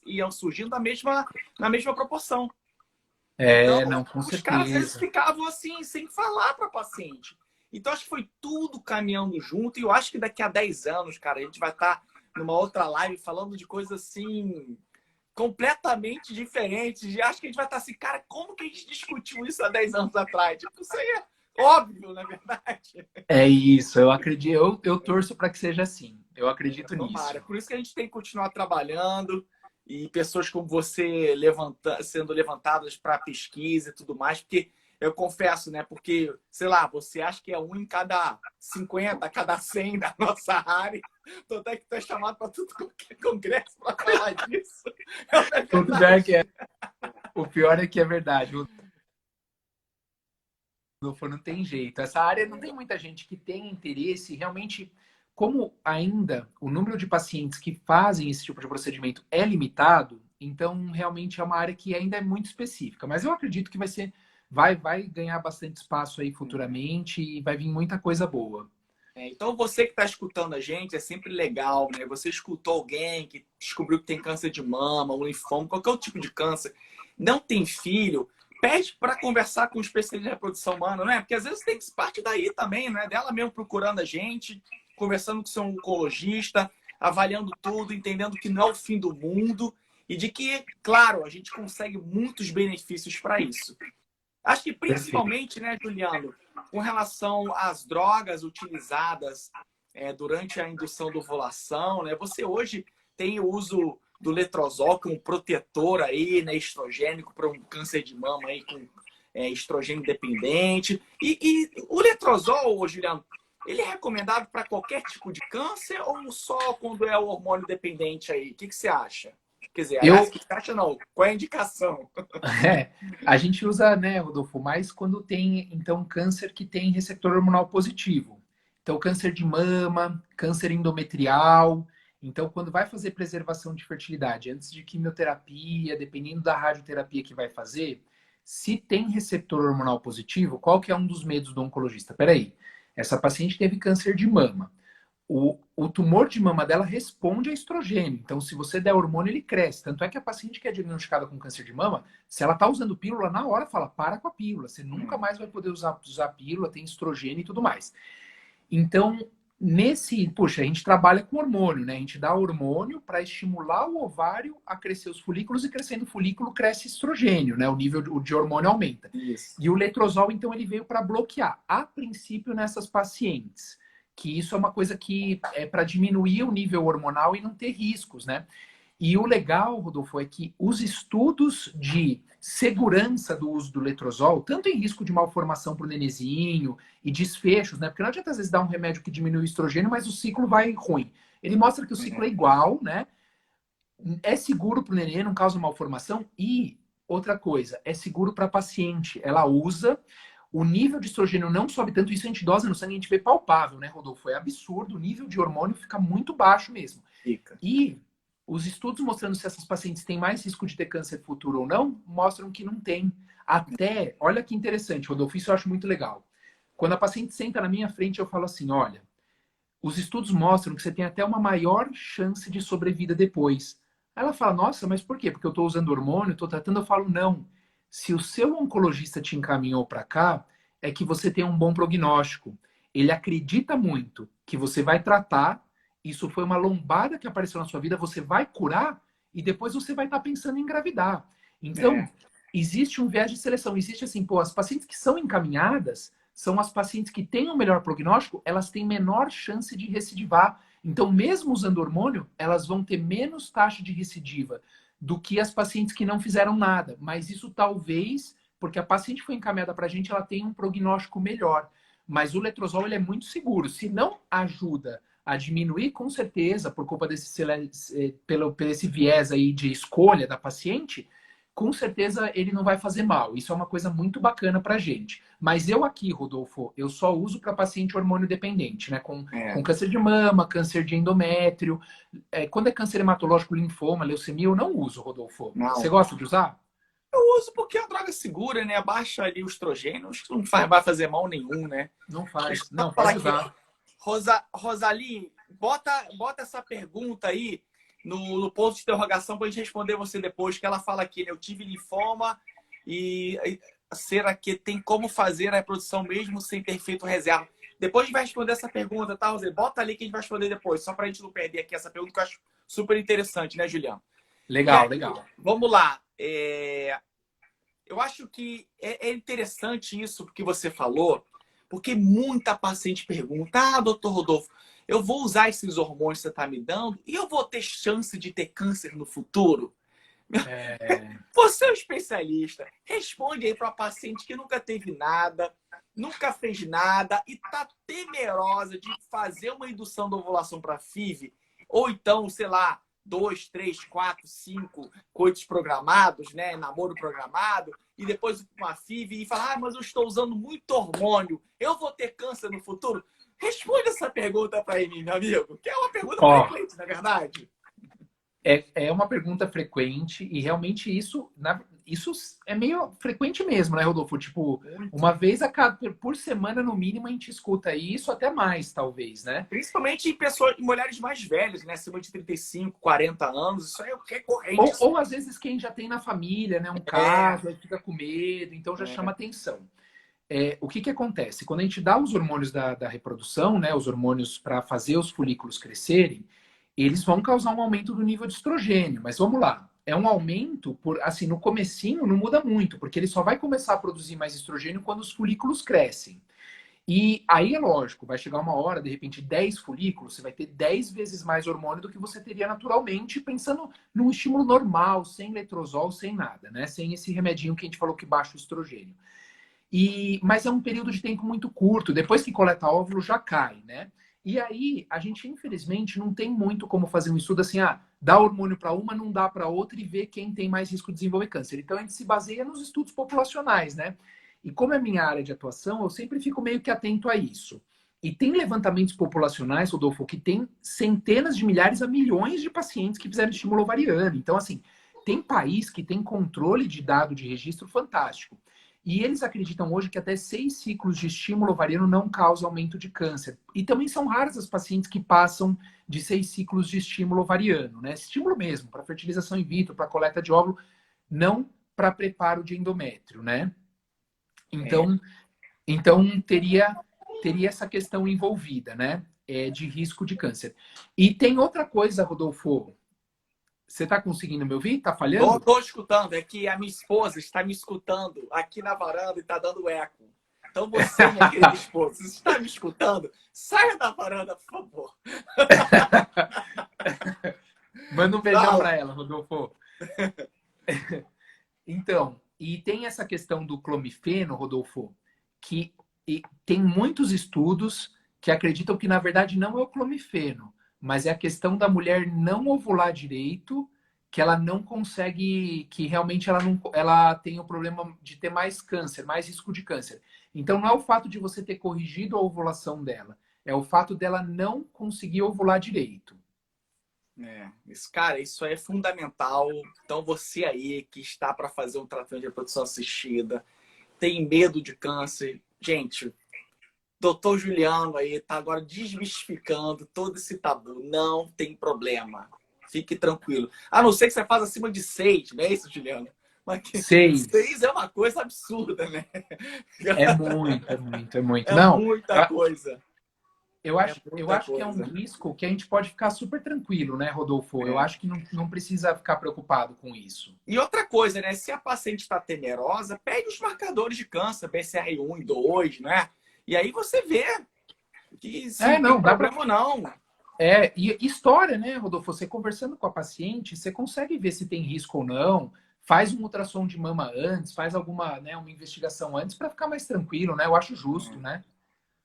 iam surgindo na mesma proporção. Então, Não, com os caras eles certeza. ficavam assim, sem falar para paciente. Então, acho que foi tudo caminhando junto. E eu acho que daqui a 10 anos, cara, a gente vai estar numa outra live falando de coisas assim, completamente diferentes. E acho que a gente vai estar assim, cara, como que a gente discutiu isso há 10 anos atrás? Tipo, isso aí é óbvio, na verdade. É isso, eu acredito, eu torço para que seja assim. Eu acredito nisso. Tomara. Por isso que a gente tem que continuar trabalhando e pessoas como você sendo levantadas para pesquisa e tudo mais, porque eu confesso, né? Porque, sei lá, você acha que é um em cada 50, cada 100 da nossa área. Tô até que tu é chamado para tudo qualquer congresso para falar disso. O pior é que é, o pior é que é verdade. Rodolfo, não tem jeito. Essa área não tem muita gente que tem interesse. Realmente, como ainda o número de pacientes que fazem esse tipo de procedimento é limitado, então realmente é uma área que ainda é muito específica. Mas eu acredito que vai ganhar bastante espaço aí futuramente e vai vir muita coisa boa. Então, você que está escutando a gente, é sempre legal, né? Você escutou alguém que descobriu que tem câncer de mama, um linfoma, qualquer outro tipo de câncer, não tem filho, pede para conversar com um especialista de reprodução humana, né? Porque às vezes tem que parte daí também, né? Dela mesmo procurando a gente, conversando com seu oncologista, avaliando tudo, entendendo que não é o fim do mundo e de que, claro, a gente consegue muitos benefícios para isso. Acho que Perfeito. principalmente, né, Juliano, com relação às drogas utilizadas durante a indução da ovulação, né? Você hoje tem o uso do letrozol como protetor aí, né, estrogênico para um câncer de mama aí com estrogênio dependente. E o letrozol, Juliano, ele é recomendado para qualquer tipo de câncer ou só quando é o hormônio dependente aí? O que você acha? Quer dizer, aliás, Eu, o que você acha não? Qual é a indicação? a gente usa, né, Rodolfo, mais quando tem, então, câncer que tem receptor hormonal positivo. Então, câncer de mama, câncer endometrial. Então, quando vai fazer preservação de fertilidade, antes de quimioterapia, dependendo da radioterapia que vai fazer, se tem receptor hormonal positivo, qual que é um dos medos do oncologista? Peraí, essa paciente teve câncer de mama. O tumor de mama dela responde a estrogênio. Então, se você der hormônio, ele cresce. Tanto é que a paciente que é diagnosticada com câncer de mama, se ela está usando pílula, na hora fala, para com a pílula. Você nunca mais vai poder usar pílula, tem estrogênio e tudo mais. Então, puxa, a gente trabalha com hormônio, né? A gente dá hormônio para estimular o ovário a crescer os folículos e crescendo o folículo cresce estrogênio, né? O nível de hormônio aumenta. Isso. E o letrozol, então, ele veio para bloquear, a princípio, nessas pacientes. Que isso é uma coisa que é para diminuir o nível hormonal e não ter riscos, né? E o legal, Rodolfo, é que os estudos de segurança do uso do letrozol, tanto em risco de malformação para o nenezinho e desfechos, né? Porque não adianta às vezes dar um remédio que diminui o estrogênio, mas o ciclo vai ruim. Ele mostra que o ciclo é igual, né? É seguro para o nenê, não causa malformação e outra coisa, é seguro para a paciente. Ela usa, o nível de estrogênio não sobe tanto, isso a gente dosa no sangue, a gente vê palpável, né, Rodolfo? É absurdo, o nível de hormônio fica muito baixo mesmo. Fica. E os estudos mostrando se essas pacientes têm mais risco de ter câncer futuro ou não, mostram que não tem. Até, olha que interessante, Rodolfo, isso eu acho muito legal. Quando a paciente senta na minha frente, eu falo assim: olha, os estudos mostram que você tem até uma maior chance de sobrevida depois. Aí ela fala: nossa, mas por quê? Porque eu estou usando hormônio, estou tratando. Eu falo: não. Se o seu oncologista te encaminhou para cá, é que você tem um bom prognóstico. Ele acredita muito que você vai tratar, isso foi uma lombada que apareceu na sua vida, você vai curar e depois você vai estar pensando em engravidar. Então, É, existe um viés de seleção. Existe assim, pô, as pacientes que são encaminhadas são as pacientes que têm o melhor prognóstico, elas têm menor chance de recidivar. Então, mesmo usando hormônio, elas vão ter menos taxa de recidiva do que as pacientes que não fizeram nada. Mas isso talvez, porque a paciente foi encaminhada para a gente, ela tem um prognóstico melhor. Mas o letrozol ele é muito seguro. Se não ajuda a diminuir, com certeza, por culpa pelo esse viés aí de escolha da paciente, com certeza ele não vai fazer mal. Isso é uma coisa muito bacana para gente. Mas eu aqui, Rodolfo, eu só uso para paciente hormônio dependente, né? Com é. câncer de mama, câncer de endométrio. Quando é câncer hematológico, linfoma, leucemia, eu não uso, Rodolfo. Você Não. gosta de usar? Eu uso porque é uma droga segura, né? Baixa ali o estrogênio, acho que não vai fazer mal nenhum, né? Não Deixa faz. eu só Não, falar pode aqui. usar. Rosalie, bota essa pergunta aí no ponto de interrogação para a gente responder você depois, que ela fala aqui, né? Eu tive linfoma e será que tem como fazer a reprodução mesmo sem ter feito reserva? Depois a gente vai responder essa pergunta, tá, Roseli? Bota ali que a gente vai responder depois, só para a gente não perder aqui essa pergunta que eu acho super interessante, né, Juliano? E Legal, aí, legal. vamos lá. Eu acho que é interessante isso que você falou, porque muita paciente pergunta: ah, doutor Rodolfo, eu vou usar esses hormônios que você está me dando e eu vou ter chance de ter câncer no futuro? É, Você é um especialista. Responde aí para a paciente que nunca teve nada, nunca fez nada e está temerosa de fazer uma indução da ovulação para FIV, ou então, sei lá, 2, 3, 4, 5 coitos programados, né? Namoro programado, e depois uma FIV e fala: ah, mas eu estou usando muito hormônio, eu vou ter câncer no futuro? Responde essa pergunta para mim, meu amigo, que é uma pergunta ó, frequente, na verdade. é uma pergunta frequente e realmente isso é meio frequente mesmo, né, Rodolfo? Tipo, Muito. uma vez a cada, por semana, no mínimo, a gente escuta isso, até mais, talvez, né? Principalmente em pessoas, em mulheres mais velhas, né? Acima de 35, 40 anos. Isso é recorrente. Ou às vezes quem já tem na família, né, um É, caso, aí fica com medo, então já chama é, atenção. O que acontece? Quando a gente dá os hormônios da reprodução, né, os hormônios para fazer os folículos crescerem, eles vão causar um aumento do nível de estrogênio. Mas vamos lá, é um aumento por, assim, no comecinho não muda muito, porque ele só vai começar a produzir mais estrogênio quando os folículos crescem. E aí é lógico, vai chegar uma hora, de repente, 10 folículos, você vai ter 10 vezes mais hormônio do que você teria naturalmente, pensando num estímulo normal, sem letrozol, sem nada, né? Sem esse remedinho que a gente falou que baixa o estrogênio. Mas é um período de tempo muito curto. Depois que coleta óvulo, já cai, né? E aí, a gente, infelizmente, não tem muito como fazer um estudo assim, dá hormônio para uma, não dá para outra e ver quem tem mais risco de desenvolver câncer. Então, a gente se baseia nos estudos populacionais, né? E como é minha área de atuação, eu sempre fico meio que atento a isso. E tem levantamentos populacionais, Rodolfo, que tem centenas de milhares a milhões de pacientes que fizeram estímulo ovariano. Então, assim, tem país que tem controle de dado de registro fantástico. E eles acreditam hoje que até 6 ciclos de estímulo ovariano não causam aumento de câncer. E também são raras as pacientes que passam de 6 ciclos de estímulo ovariano, né? Estímulo mesmo, para fertilização in vitro, para coleta de óvulo, não para preparo de endométrio, né? é. Então, então teria essa questão envolvida, né? De risco de câncer. E tem outra coisa, Rodolfo. Você está conseguindo me ouvir? Está falhando? Tô escutando. É que a minha esposa está me escutando aqui na varanda e está dando eco. Então você, minha querida esposa, se está me escutando, saia da varanda, por favor. Manda um beijão Fala. para ela, Rodolfo. Então, e tem essa questão do clomifeno, Rodolfo, que tem muitos estudos que acreditam que, na verdade, não é o clomifeno, mas é a questão da mulher não ovular direito, que ela não consegue, que realmente ela tem o problema de ter mais câncer, mais risco de câncer. Então, não é o fato de você ter corrigido a ovulação dela, é o fato dela não conseguir ovular direito. Cara, isso aí é fundamental. Então, você aí que está para fazer um tratamento de reprodução assistida, tem medo de câncer, gente, doutor Juliano aí está agora desmistificando todo esse tabu. Não tem problema. Fique tranquilo. A não ser que você faça acima de 6, não é isso, Juliano? Mas que 6. 6 é uma coisa absurda, né? É muito, é muito, é muito. É Não, muita coisa. É eu muita acho que é um coisa. risco que a gente pode ficar super tranquilo, né, Rodolfo? Eu É. acho que não precisa ficar preocupado com isso. E outra coisa, né? Se a paciente está temerosa, pede os marcadores de câncer, BCR1 e 2, né? E aí você vê que se É, não tem não, dá para. problema ou não. E história, né, Rodolfo? Você conversando com a paciente, você consegue ver se tem risco ou não. Faz um ultrassom de mama antes, faz alguma, né, uma investigação antes para ficar mais tranquilo, né? Eu acho justo, né?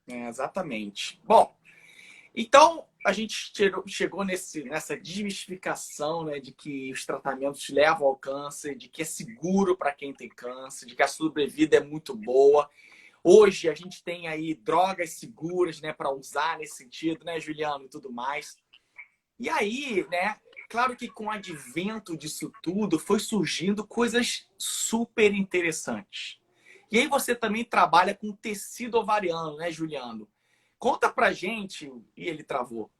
Exatamente. Bom, então a gente chegou nessa desmistificação, né, de que os tratamentos levam ao câncer, de que é seguro para quem tem câncer, de que a sobrevida é muito boa. Hoje a gente tem aí drogas seguras, né, para usar nesse sentido, né, Juliano, e tudo mais. E aí, né, claro que com o advento disso tudo foi surgindo coisas super interessantes. E aí você também trabalha com tecido ovariano, né, Juliano? Conta pra gente, e ele travou.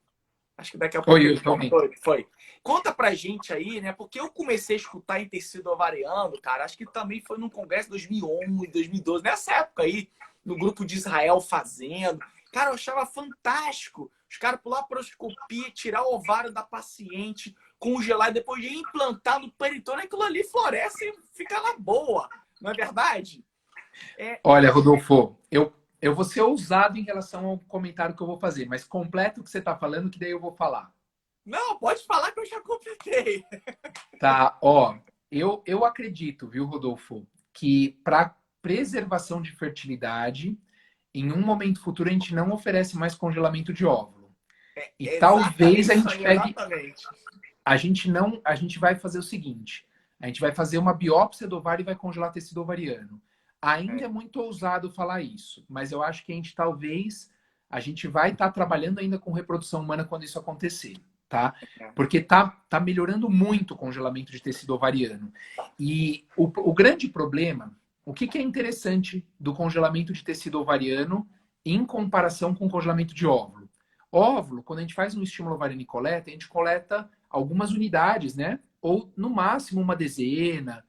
Acho que daqui a pouco Oi, ele eu também. voltou, ele foi. Conta pra gente aí, né? Porque eu comecei a escutar em tecido ovariano, cara, acho que também foi num congresso 2011, 2012, nessa época aí, no grupo de Israel fazendo. Cara, eu achava fantástico. Os caras pular laparoscopia, tirar o ovário da paciente, congelar e depois de implantar no peritônio, aquilo ali floresce e fica na boa. Não é verdade? É, Olha, Rodolfo, eu vou ser ousado em relação ao comentário que eu vou fazer, mas completa o que você está falando, que daí eu vou falar. não, pode falar que eu já completei. Tá, ó, eu acredito, viu, Rodolfo, que para preservação de fertilidade, em um momento futuro a gente não oferece mais congelamento de óvulo. E talvez Exatamente a isso gente aí, pegue, exatamente. a gente vai fazer o seguinte, a gente vai fazer uma biópsia do ovário e vai congelar tecido ovariano. Ainda é muito ousado falar isso, mas eu acho que a gente vai estar trabalhando ainda com reprodução humana quando isso acontecer, tá? Porque tá melhorando muito o congelamento de tecido ovariano. E o grande problema, o que é interessante do congelamento de tecido ovariano em comparação com o congelamento de óvulo? Óvulo, quando a gente faz um estímulo ovariano e coleta, a gente coleta algumas unidades, né? Ou no máximo uma dezena.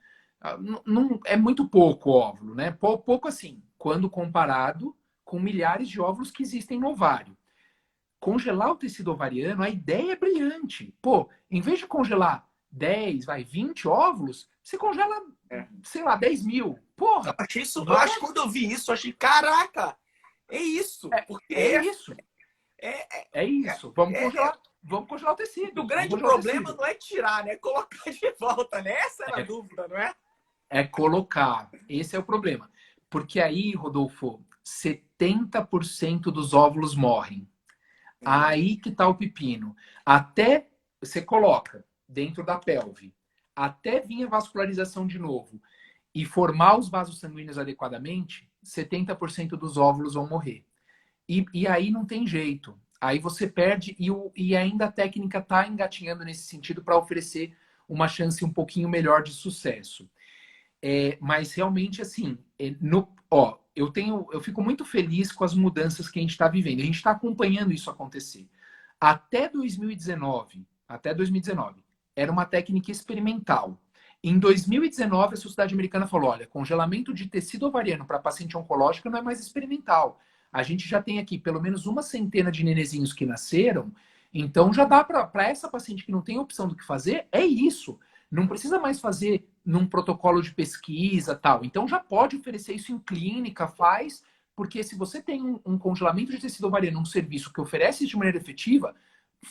Não, é muito pouco óvulo, né? Pouco assim, quando comparado com milhares de óvulos que existem no ovário. Congelar o tecido ovariano, a ideia é brilhante. Pô, em vez de congelar 10, 20 óvulos, você congela, É. sei lá, 10 mil. Porra! Achei isso, eu acho que Vai, quando eu vi isso, eu achei, caraca, é isso. Porque é isso. é, É isso. Vamos congelar o o tecido. Vamos grande congelar o problema tecido. não é tirar, né? É colocar de volta, né? Essa era a É, dúvida, não é? é colocar. Esse é o problema. Porque aí, Rodolfo, 70% dos óvulos morrem. Aí que tá o pepino. Até você coloca dentro da pelve, até vir a vascularização de novo e formar os vasos sanguíneos adequadamente, 70% dos óvulos vão morrer. E aí não tem jeito. Aí você perde e ainda a técnica está engatinhando nesse sentido para oferecer uma chance um pouquinho melhor de sucesso. Mas realmente, assim, eu fico muito feliz com as mudanças que a gente está vivendo. A gente está acompanhando isso acontecer. Até 2019, era uma técnica experimental. Em 2019, a Sociedade Americana falou: olha, congelamento de tecido ovariano para paciente oncológica não é mais experimental. A gente já tem aqui pelo menos uma centena de nenezinhos que nasceram, então já dá para essa paciente que não tem opção do que fazer, é isso. Não precisa mais fazer num protocolo de pesquisa tal. Então já pode oferecer isso em clínica, faz, porque se você tem um congelamento de tecido ovariano, um serviço que oferece isso de maneira efetiva,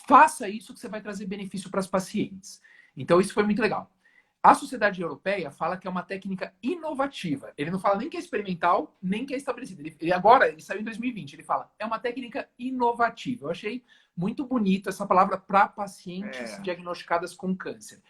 faça isso que você vai trazer benefício para as pacientes. Então isso foi muito legal. A Sociedade Europeia fala que é uma técnica inovativa. Ele não fala nem que é experimental, nem que é estabelecida. Ele saiu em 2020, ele fala, é uma técnica inovativa. Eu achei muito bonito essa palavra para pacientes diagnosticadas com câncer.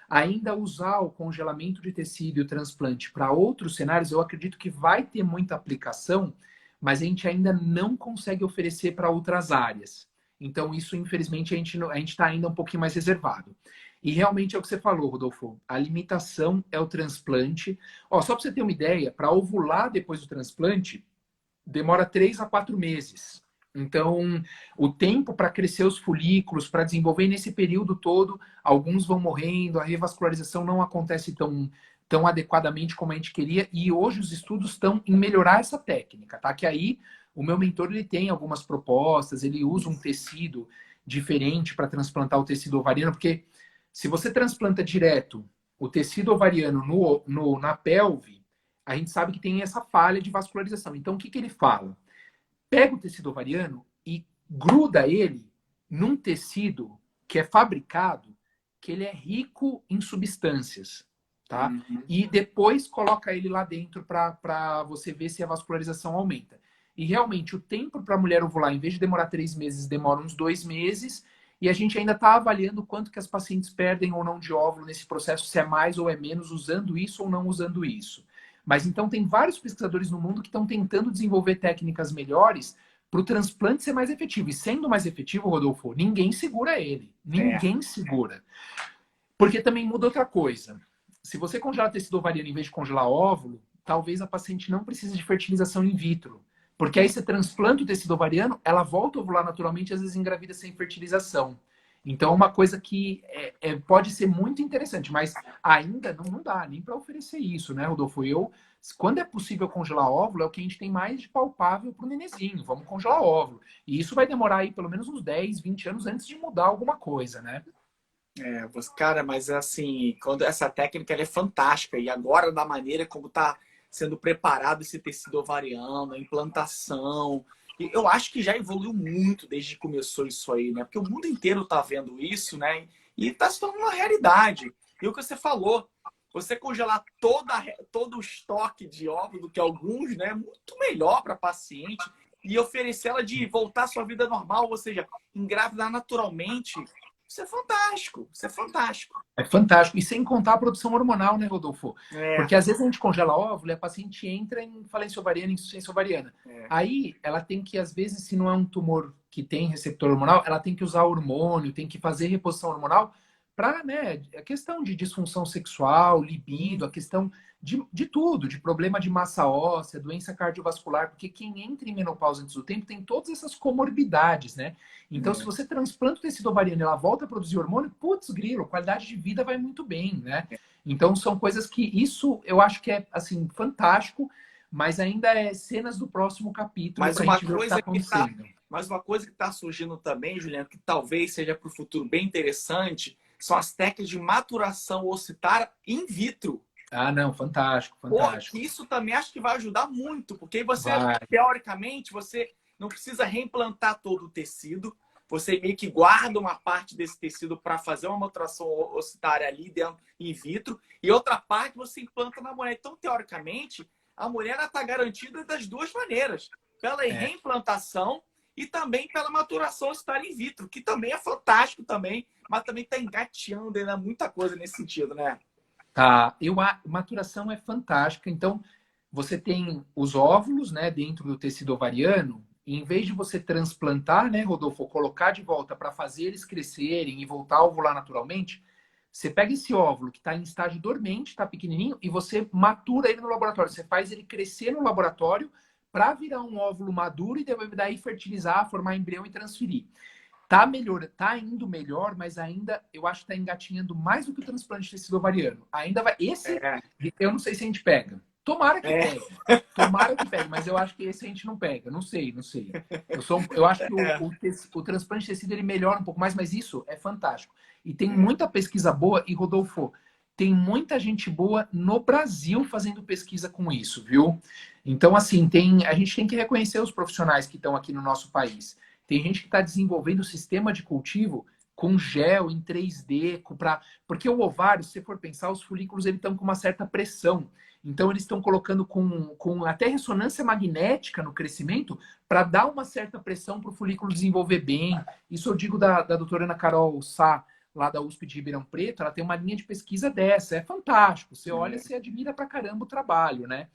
Ainda usar o congelamento de tecido e o transplante para outros cenários, eu acredito que vai ter muita aplicação, mas a gente ainda não consegue oferecer para outras áreas. Então, isso, infelizmente, a gente está ainda um pouquinho mais reservado. E realmente é o que você falou, Rodolfo. A limitação é o transplante. Só para você ter uma ideia, para ovular depois do transplante, demora 3 a 4 meses. Então, o tempo para crescer os folículos, para desenvolver nesse período todo, alguns vão morrendo, a revascularização não acontece tão adequadamente como a gente queria. E hoje os estudos estão em melhorar essa técnica, tá? Que aí O meu mentor, ele tem algumas propostas, ele usa um tecido diferente para transplantar o tecido ovariano, porque se você transplanta direto o tecido ovariano na pelve, a gente sabe que tem essa falha de vascularização. Então, o que ele fala? Pega o tecido ovariano e gruda ele num tecido que é fabricado, que ele é rico em substâncias, tá? Uhum. E depois coloca ele lá dentro para você ver se a vascularização aumenta. E realmente o tempo para a mulher ovular, em vez de demorar 3 meses, demora uns 2 meses. E a gente ainda está avaliando quanto que as pacientes perdem ou não de óvulo nesse processo, se é mais ou é menos usando isso ou não usando isso. Mas então tem vários pesquisadores no mundo que estão tentando desenvolver técnicas melhores para o transplante ser mais efetivo. E sendo mais efetivo, Rodolfo, ninguém segura ele. Ninguém segura. Porque também muda outra coisa. Se você congelar tecido ovariano em vez de congelar óvulo, talvez a paciente não precise de fertilização in vitro. Porque aí você transplanta o tecido ovariano, ela volta a ovular naturalmente, às vezes engravida sem fertilização. Então, é uma coisa que pode ser muito interessante, mas ainda não dá nem para oferecer isso, né, Rodolfo? Quando é possível congelar óvulo, é o que a gente tem mais de palpável para o nenenzinho. Vamos congelar óvulo. E isso vai demorar aí pelo menos uns 10, 20 anos antes de mudar alguma coisa, né? Cara, mas assim, quando essa técnica ela é fantástica e agora da maneira como está sendo preparado esse tecido ovariano, a implantação, e eu acho que já evoluiu muito desde que começou isso aí, né? Porque o mundo inteiro está vendo isso, né? E está se tornando uma realidade. E o que você falou, você congelar todo o estoque de óvulo, que alguns, né, é muito melhor para a paciente e oferecer ela de voltar à sua vida normal, ou seja, engravidar naturalmente. Isso é fantástico, isso é fantástico. É fantástico. E sem contar a produção hormonal, né, Rodolfo? É, Porque às vezes a gente congela óvulo e a paciente entra em falência ovariana, insuficiência ovariana. é. Aí ela tem que, às vezes, se não é um tumor que tem receptor hormonal, ela tem que usar hormônio, tem que fazer reposição hormonal para, né, a questão de disfunção sexual, libido, a questão de tudo, de problema de massa óssea, doença cardiovascular, porque quem entra em menopausa antes do tempo tem todas essas comorbidades, né? Então, se você transplanta o tecido ovariano e ela volta a produzir hormônio, putz, grilo, qualidade de vida vai muito bem, né? Então, são coisas que isso eu acho que é, assim, fantástico, mas ainda é cenas do próximo capítulo Mas para a uma gente ver o que está coisa que está, acontecendo. mas uma coisa que está surgindo também, Juliano, que talvez seja para o futuro bem interessante, são as técnicas de maturação ocitária in vitro. Ah, não, fantástico, Pô, fantástico. que isso também acho que vai ajudar muito, porque aí você, Vai. teoricamente, você não precisa reimplantar todo o tecido, você meio que guarda uma parte desse tecido para fazer uma maturação ocitária ali dentro, in vitro, e outra parte você implanta na mulher. Então, teoricamente, a mulher está garantida das duas maneiras, pela É. reimplantação e também pela maturação ocitária in vitro, que também é fantástico também, mas também está engateando ainda muita coisa nesse sentido, né? Tá, a maturação é fantástica. Então, você tem os óvulos, né, dentro do tecido ovariano, e em vez de você transplantar, né, Rodolfo, colocar de volta para fazer eles crescerem e voltar a ovular naturalmente, você pega esse óvulo que está em estágio dormente, está pequenininho, e você matura ele no laboratório. Você faz ele crescer no laboratório para virar um óvulo maduro e daí fertilizar, formar embrião e transferir. Tá melhor, tá indo melhor, mas ainda eu acho que tá engatinhando mais do que o transplante de tecido ovariano. Ainda vai. Esse, É, eu não sei se a gente pega. Tomara que é, pegue. Tomara que pegue, mas eu acho que esse a gente não pega. Não sei, não sei. Eu acho que o transplante de tecido ele melhora um pouco mais, mas isso é fantástico. E tem muita pesquisa boa, e Rodolfo, tem muita gente boa no Brasil fazendo pesquisa com isso, viu? Então, assim, a gente tem que reconhecer os profissionais que estão aqui no nosso país. Tem gente que está desenvolvendo sistema de cultivo com gel em 3D, porque o ovário, se você for pensar, os folículos eles estão com uma certa pressão. Então, eles estão colocando com até ressonância magnética no crescimento para dar uma certa pressão para o folículo desenvolver bem. Isso eu digo da doutora Ana Carol Sá, lá da USP de Ribeirão Preto, ela tem uma linha de pesquisa dessa. É fantástico. Você olha, você admira pra caramba o trabalho, né?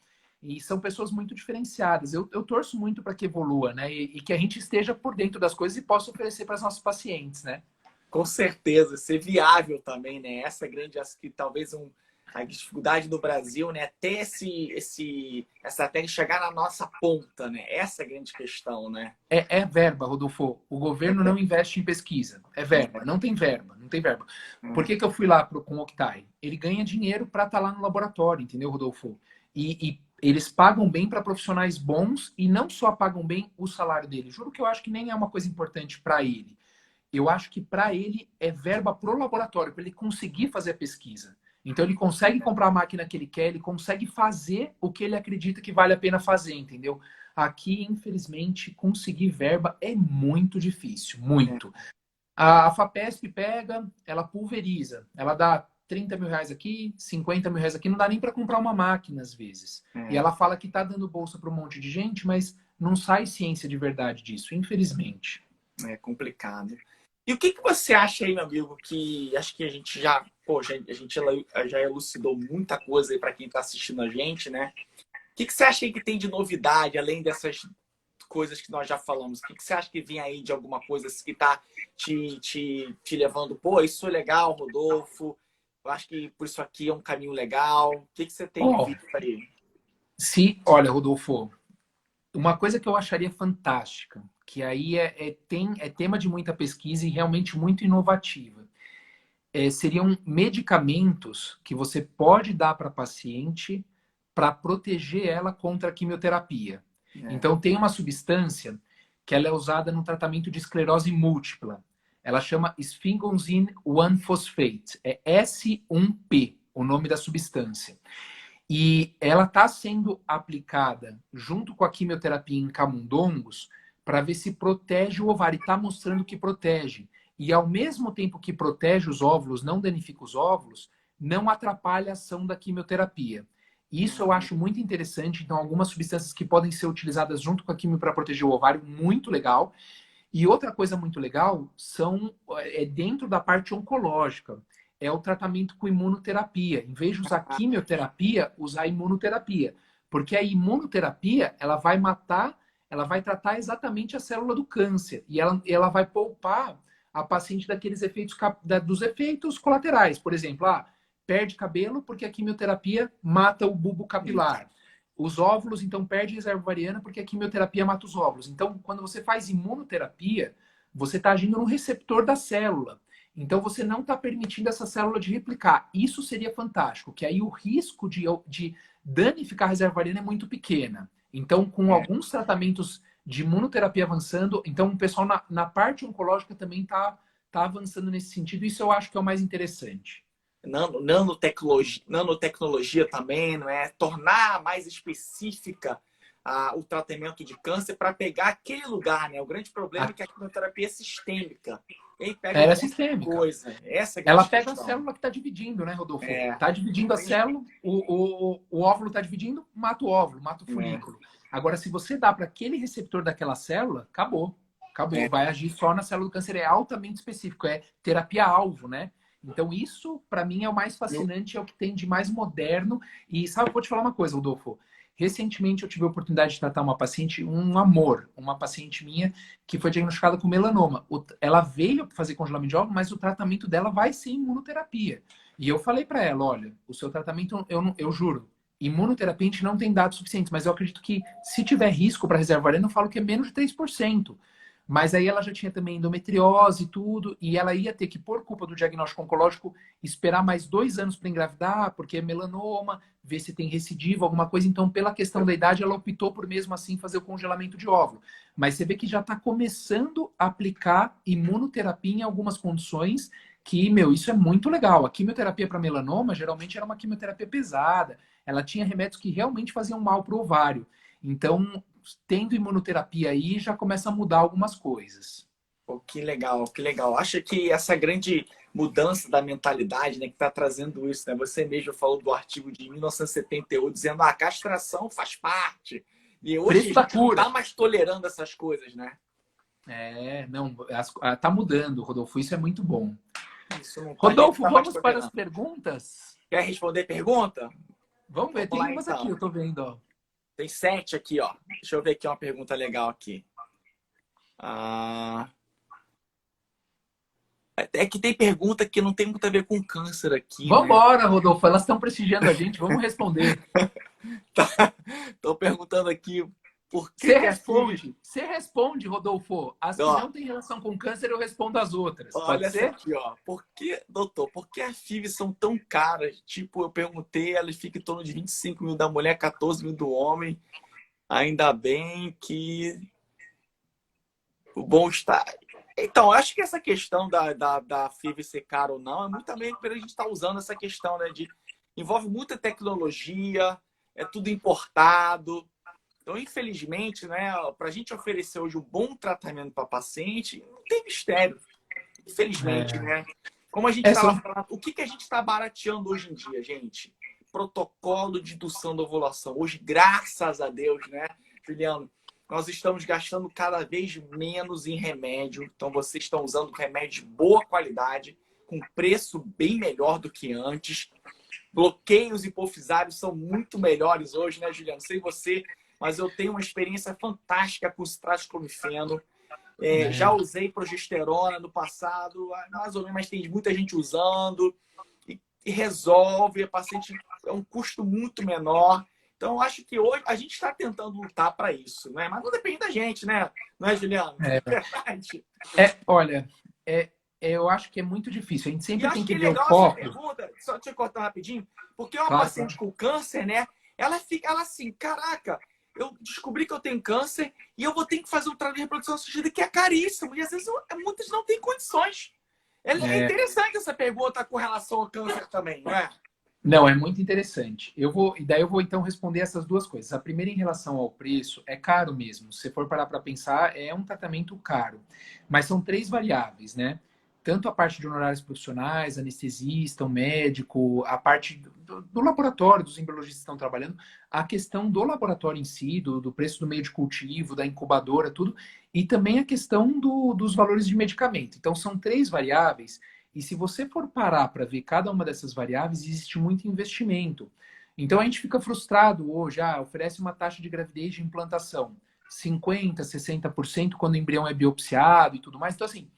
E são pessoas muito diferenciadas. Eu torço muito para que evolua, né? E que a gente esteja por dentro das coisas e possa oferecer para os nossos pacientes, né? com certeza, ser viável também, né? Essa é grande, acho que talvez a dificuldade do Brasil, né? Ter essa técnica chegar na nossa ponta, né? Essa é a grande questão, né? É verba, Rodolfo. O governo não investe em pesquisa. É verba. Não tem verba. Não tem verba. Por que eu fui lá com o Octai? Ele ganha dinheiro para estar lá no laboratório, entendeu, Rodolfo? E eles pagam bem para profissionais bons e não só pagam bem o salário dele. Juro que eu acho que nem é uma coisa importante para ele. Eu acho que para ele é verba pro laboratório, para ele conseguir fazer a pesquisa. Então ele consegue comprar a máquina que ele quer, ele consegue fazer o que ele acredita que vale a pena fazer, entendeu? Aqui, infelizmente, conseguir verba é muito difícil, muito. A FAPESP pega, ela pulveriza, ela dá 30 mil reais aqui, 50 mil reais aqui, não dá nem para comprar uma máquina às vezes. E ela fala que tá dando bolsa para um monte de gente, mas não sai ciência de verdade disso, infelizmente. É complicado. E o que que você acha aí, meu amigo, que acho que a gente já, pô, a gente já elucidou muita coisa aí para quem está assistindo a gente, né? O que que você acha aí que tem de novidade, além dessas coisas que nós já falamos? O que que você acha que vem aí de alguma coisa que está te levando? Pô, isso é legal, Rodolfo. Eu acho que por isso aqui é um caminho legal. O que que você tem Ó, visto aí? olha, Rodolfo, uma coisa que eu acharia fantástica, que aí é tema de muita pesquisa e realmente muito inovativa, seriam medicamentos que você pode dar para a paciente para proteger ela contra a quimioterapia. Então, tem uma substância que ela é usada no tratamento de esclerose múltipla. Ela chama Sphingosine 1-phosphate. É S1P, o nome da substância. E ela está sendo aplicada junto com a quimioterapia em camundongos para ver se protege o ovário. Está mostrando que protege. E ao mesmo tempo que protege os óvulos, não danifica os óvulos, não atrapalha a ação da quimioterapia. Isso eu acho muito interessante. Então, algumas substâncias que podem ser utilizadas junto com a quimio para proteger o ovário, muito legal. E outra coisa muito legal dentro da parte oncológica. É o tratamento com imunoterapia. Em vez de usar quimioterapia, usar imunoterapia. Porque a imunoterapia, ela vai matar, ela vai tratar exatamente a célula do câncer. E ela vai poupar a paciente daqueles efeitos, dos efeitos colaterais. Por exemplo, perde cabelo porque a quimioterapia mata o bulbo capilar. Os óvulos, então, perde reserva ovariana porque a quimioterapia mata os óvulos. Então, quando você faz imunoterapia, você está agindo no receptor da célula. Então, você não está permitindo essa célula de replicar. Isso seria fantástico, que aí o risco de danificar a reserva ovariana é muito pequena. Então, com alguns tratamentos de imunoterapia avançando, então o pessoal na parte oncológica também está avançando nesse sentido. Isso eu acho que é o mais interessante. Nanotecnologia também, não é? Tornar mais específica o tratamento de câncer para pegar aquele lugar, né? O grande problema é que a quimioterapia é sistêmica. E aí pega Ela é um monte de sistêmica. coisa. Essa é a Ela grande pega questão. a célula que está dividindo, né, Rodolfo? É. Está dividindo a célula, o óvulo está dividindo, mata o óvulo, mata o folículo. Agora, se você dá para aquele receptor daquela célula, acabou. Acabou. Vai agir só na célula do câncer. É altamente específico. É terapia-alvo, né? Então, isso, para mim, é o mais fascinante, é o que tem de mais moderno. E, sabe, eu vou te falar uma coisa, Rodolfo. Recentemente, eu tive a oportunidade de tratar uma paciente, um amor, uma paciente minha, que foi diagnosticada com melanoma. Ela veio fazer congelamento de óvulos, mas o tratamento dela vai ser imunoterapia. E eu falei para ela, olha, o seu tratamento, eu juro, imunoterapia a gente não tem dados suficientes, mas eu acredito que se tiver risco para reserva ovariana, eu falo que é menos de 3%. Mas aí ela já tinha também endometriose e tudo, e ela ia ter que, por culpa do diagnóstico oncológico, esperar mais 2 anos para engravidar, porque é melanoma, ver se tem recidiva, alguma coisa. Então, pela questão da idade, ela optou por mesmo assim fazer o congelamento de óvulo. Mas você vê que já está começando a aplicar imunoterapia em algumas condições que, isso é muito legal. A quimioterapia para melanoma, geralmente, era uma quimioterapia pesada. Ela tinha remédios que realmente faziam mal para o ovário. Então, tendo imunoterapia aí, já começa a mudar algumas coisas. Pô, que legal, que legal. Acho que essa grande mudança da mentalidade, né, que está trazendo isso, né? Você mesmo falou do artigo de 1978 dizendo a castração faz parte. E hoje Preço da a gente não cura. está mais tolerando essas coisas, né? Não, tá mudando, Rodolfo, isso é muito bom. Isso não tá, Rodolfo, tá mais vamos para as tolerando. perguntas? Quer responder pergunta? Vamos ver, Vamos tem lá umas então. aqui, eu tô vendo, ó. Tem 7 aqui, ó. Deixa eu ver aqui uma pergunta legal aqui. É que tem pergunta que não tem muito a ver com câncer aqui, né? Vambora, Rodolfo, elas estão prestigiando a gente, vamos responder. Tô perguntando aqui Por que que a FIV... Você responde, Rodolfo. As que Ó, não têm relação com câncer, eu respondo as outras. olha Pode essa ser? aqui, ó. Doutor, por que as FIV são tão caras? Tipo, eu perguntei, elas ficam em torno de 25 mil da mulher, 14 mil do homem. Ainda bem que o bom está. Então, acho que essa questão da FIV ser cara ou não é muito também pela gente estar usando essa questão, né? Envolve muita tecnologia, é tudo importado. Então, infelizmente, né, para a gente oferecer hoje um bom tratamento para paciente, não tem mistério. Infelizmente, né? Como a gente estava falando, o que a gente está barateando hoje em dia, gente? Protocolo de indução da ovulação. Hoje, graças a Deus, né, Juliano? Nós estamos gastando cada vez menos em remédio. Então, vocês estão usando remédio de boa qualidade, com preço bem melhor do que antes. Bloqueios hipofisários são muito melhores hoje, né, Juliano? Não sei você, mas eu tenho uma experiência fantástica com o citrato de clomifeno. Já usei progesterona no passado, mais ou menos, mas tem muita gente usando e resolve. A paciente é um custo muito menor. Então, eu acho que hoje a gente está tentando lutar para isso, né? Mas não depende da gente, né? Não é, Juliano? É verdade. Olha, eu acho que é muito difícil. A gente E sempre tem acho que que é ver o legal essa foco. pergunta, só te cortar rapidinho, porque uma Claro, paciente com câncer, né? Ela assim, caraca, eu descobri que eu tenho câncer e eu vou ter que fazer um tratamento de reprodução assistida que é caríssimo. E às vezes muitas não têm condições. É interessante essa pergunta com relação ao câncer também, não é? Não, é muito interessante. E daí eu vou então responder essas duas coisas. A primeira em relação ao preço, é caro mesmo. Se for parar para pensar, é um tratamento caro. Mas são três variáveis, né? Tanto a parte de honorários profissionais, anestesista, o médico, a parte do laboratório, dos embriologistas que estão trabalhando, a questão do laboratório em si, do preço do meio de cultivo, da incubadora, tudo, e também a questão dos valores de medicamento. Então, são três variáveis. E se você for parar para ver cada uma dessas variáveis, existe muito investimento. Então a gente fica frustrado hoje, oferece uma taxa de gravidez de implantação 50%, 60% quando o embrião é biopsiado e tudo mais. Então, assim,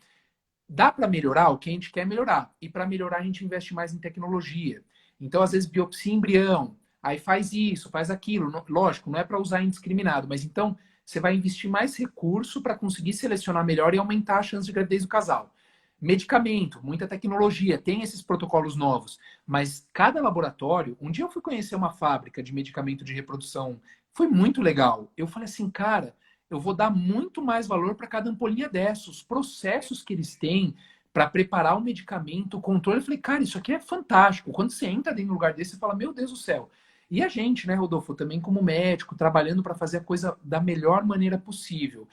dá para melhorar o que a gente quer melhorar. E para melhorar, a gente investe mais em tecnologia. Então, às vezes, biopsia embrião, aí faz isso, faz aquilo. Lógico, não é para usar indiscriminado, mas então você vai investir mais recurso para conseguir selecionar melhor e aumentar a chance de gravidez do casal. Medicamento, muita tecnologia, tem esses protocolos novos, mas cada laboratório. Um dia eu fui conhecer uma fábrica de medicamento de reprodução, foi muito legal. Eu falei assim, cara, eu vou dar muito mais valor para cada ampolinha dessa, os processos que eles têm para preparar o medicamento, o controle. Eu falei, cara, isso aqui é fantástico. Quando você entra dentro de um lugar desse, você fala, meu Deus do céu. E a gente, né, Rodolfo, também como médico, trabalhando para fazer a coisa da melhor maneira possível.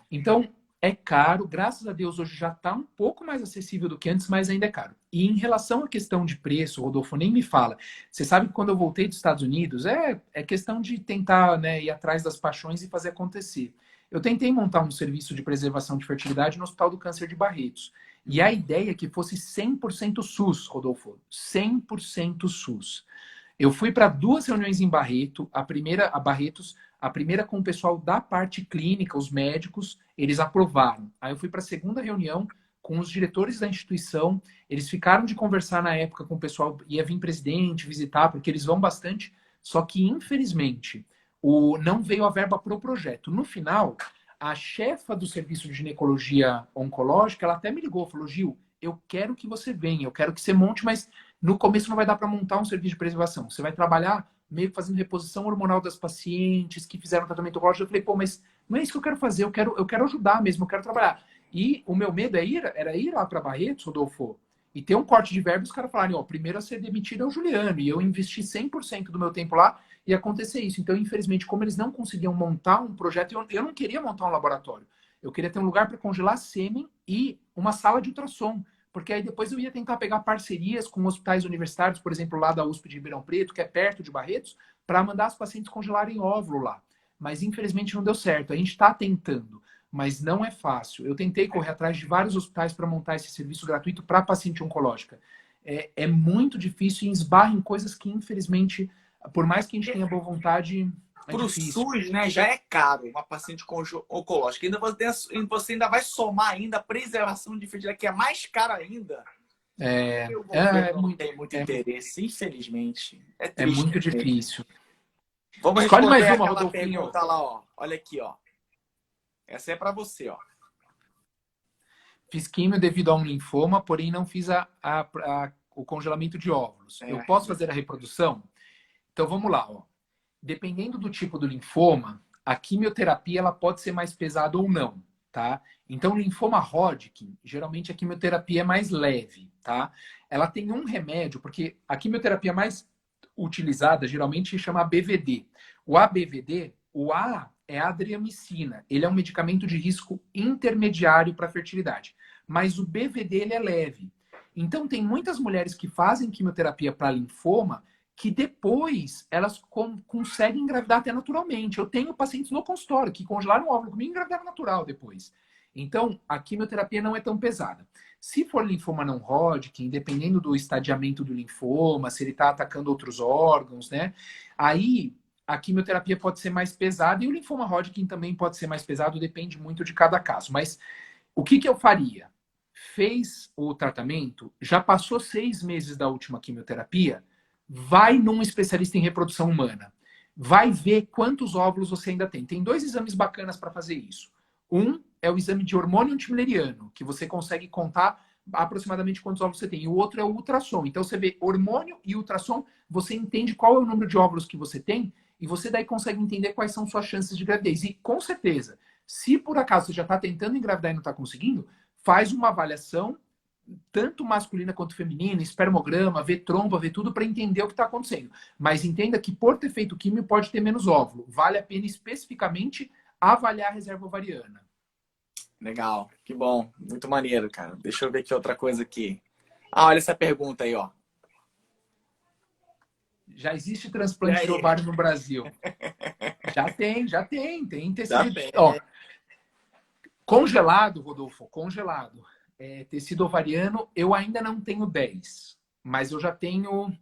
Então, é caro, graças a Deus hoje já está um pouco mais acessível do que antes, mas ainda é caro. E em relação à questão de preço, Rodolfo, nem me fala. Você sabe que quando eu voltei dos Estados Unidos, é questão de tentar, né, ir atrás das paixões e fazer acontecer. Eu tentei montar um serviço de preservação de fertilidade no Hospital do Câncer de Barretos. E a ideia é que fosse 100% SUS, Rodolfo. 100% SUS. Eu fui para duas reuniões em Barreto, a Barretos, a primeira com o pessoal da parte clínica, os médicos, eles aprovaram. Aí eu fui para a segunda reunião com os diretores da instituição, eles ficaram de conversar na época com o pessoal, ia vir presidente visitar, porque eles vão bastante, só que infelizmente não veio a verba para o projeto. No final, a chefa do serviço de ginecologia oncológica, ela até me ligou, falou, Gil, eu quero que você venha, eu quero que você monte, mas no começo não vai dar para montar um serviço de preservação. Você vai trabalhar meio que fazendo reposição hormonal das pacientes que fizeram tratamento oncológico. Eu falei, pô, mas não é isso que eu quero fazer, eu quero ajudar mesmo, eu quero trabalhar. E o meu medo era ir lá para Barretos, Rodolfo, e ter um corte de verba e os caras falarem, ó, primeiro a ser demitido é o Juliano, e eu investi 100% do meu tempo lá e acontecer isso. Então, infelizmente, como eles não conseguiam montar um projeto, eu não queria montar um laboratório. Eu queria ter um lugar para congelar sêmen e uma sala de ultrassom. Porque aí depois eu ia tentar pegar parcerias com hospitais universitários, por exemplo, lá da USP de Ribeirão Preto, que é perto de Barretos, para mandar os pacientes congelarem óvulo lá. Mas infelizmente não deu certo. A gente está tentando, mas não é fácil. Eu tentei correr atrás de vários hospitais para montar esse serviço gratuito para paciente oncológica. É muito difícil e esbarra em coisas que, infelizmente, por mais que a gente tenha boa vontade, é Pro difícil. SUS, né, já é caro uma paciente oncológica. Você ainda vai somar ainda a preservação de fertilidade, que é mais cara ainda. O governo não tem muito interesse, infelizmente. É É triste muito mesmo. difícil. Vamos Escolhe mais responder uma, aquela Rodolfinho. pergunta lá, ó. Olha aqui, ó. Essa é para você, ó. Fiz químio devido a um linfoma, porém não fiz o congelamento de óvulos. Eu posso fazer a reprodução? Então vamos lá, ó. Dependendo do tipo do linfoma, a quimioterapia ela pode ser mais pesada ou não, tá? Então, linfoma Hodgkin, geralmente a quimioterapia é mais leve, tá? Ela tem um remédio, porque a quimioterapia mais utilizada geralmente chama BVD. O ABVD, o A é a adriamicina. Ele é um medicamento de risco intermediário para a fertilidade. Mas o BVD ele é leve. Então, tem muitas mulheres que fazem quimioterapia para linfoma que depois elas conseguem engravidar até naturalmente. Eu tenho pacientes no consultório que congelaram o óvulo comigo e engravidaram natural depois. Então, a quimioterapia não é tão pesada. Se for linfoma não Hodgkin, dependendo do estadiamento do linfoma, se ele está atacando outros órgãos, né? Aí a quimioterapia pode ser mais pesada e o linfoma Hodgkin também pode ser mais pesado, depende muito de cada caso. Mas o que eu faria? Fez o tratamento, já passou 6 meses da última quimioterapia, vai num especialista em reprodução humana. Vai ver quantos óvulos você ainda tem. Tem 2 exames bacanas para fazer isso. Um é o exame de hormônio antimileriano, que você consegue contar aproximadamente quantos óvulos você tem. E o outro é o ultrassom. Então você vê hormônio e ultrassom, você entende qual é o número de óvulos que você tem e você daí consegue entender quais são suas chances de gravidez. E com certeza, se por acaso você já está tentando engravidar e não está conseguindo, faz uma avaliação tanto masculina quanto feminina, espermograma, vê tromba, vê tudo para entender o que está acontecendo. Mas entenda que por ter feito químio pode ter menos óvulo. Vale a pena especificamente avaliar a reserva ovariana. Legal, que bom. Muito maneiro, cara. Deixa eu ver aqui outra coisa aqui. Ah, olha essa pergunta aí, ó. Já existe transplante de ovário no Brasil? Já tem. Tem tecido. Ó, congelado, Rodolfo, congelado. Tecido ovariano, eu ainda não tenho 10, mas eu já tenho.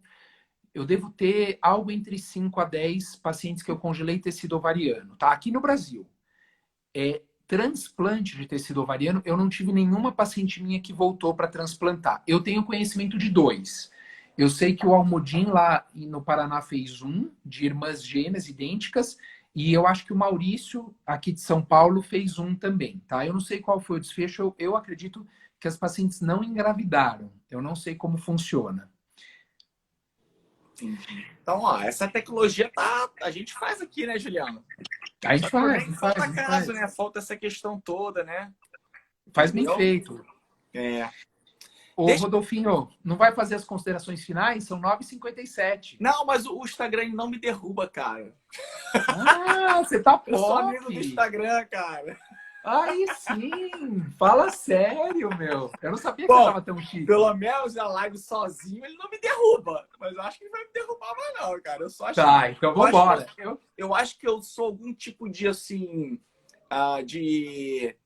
Eu devo ter algo entre 5 a 10 pacientes que eu congelei tecido ovariano, tá? Aqui no Brasil. Transplante de tecido ovariano, eu não tive nenhuma paciente minha que voltou para transplantar. Eu tenho conhecimento de 2. Eu sei que o Almodin lá no Paraná fez um, de irmãs gêmeas idênticas, e eu acho que o Maurício, aqui de São Paulo, fez um também, tá? Eu não sei qual foi o desfecho, eu acredito que as pacientes não engravidaram. Eu não sei como funciona. Entendi. Então, ó, essa tecnologia a gente faz aqui, né, Juliano? A gente faz, falta caso, né? Falta essa questão toda, né? Faz bem feito. Ô, Rodolfinho, não vai fazer as considerações finais? São 9h57. Não, mas o Instagram não me derruba, cara. Ah, você tá pop. Eu sou amigo do Instagram, cara. Aí sim! Fala sério, meu. Eu não sabia que você tava tão chique. Pelo menos a live sozinho ele não me derruba. Mas eu acho que ele vai me derrubar mais não, cara. Eu só acho então vambora. Eu acho que eu sou algum tipo de, assim, de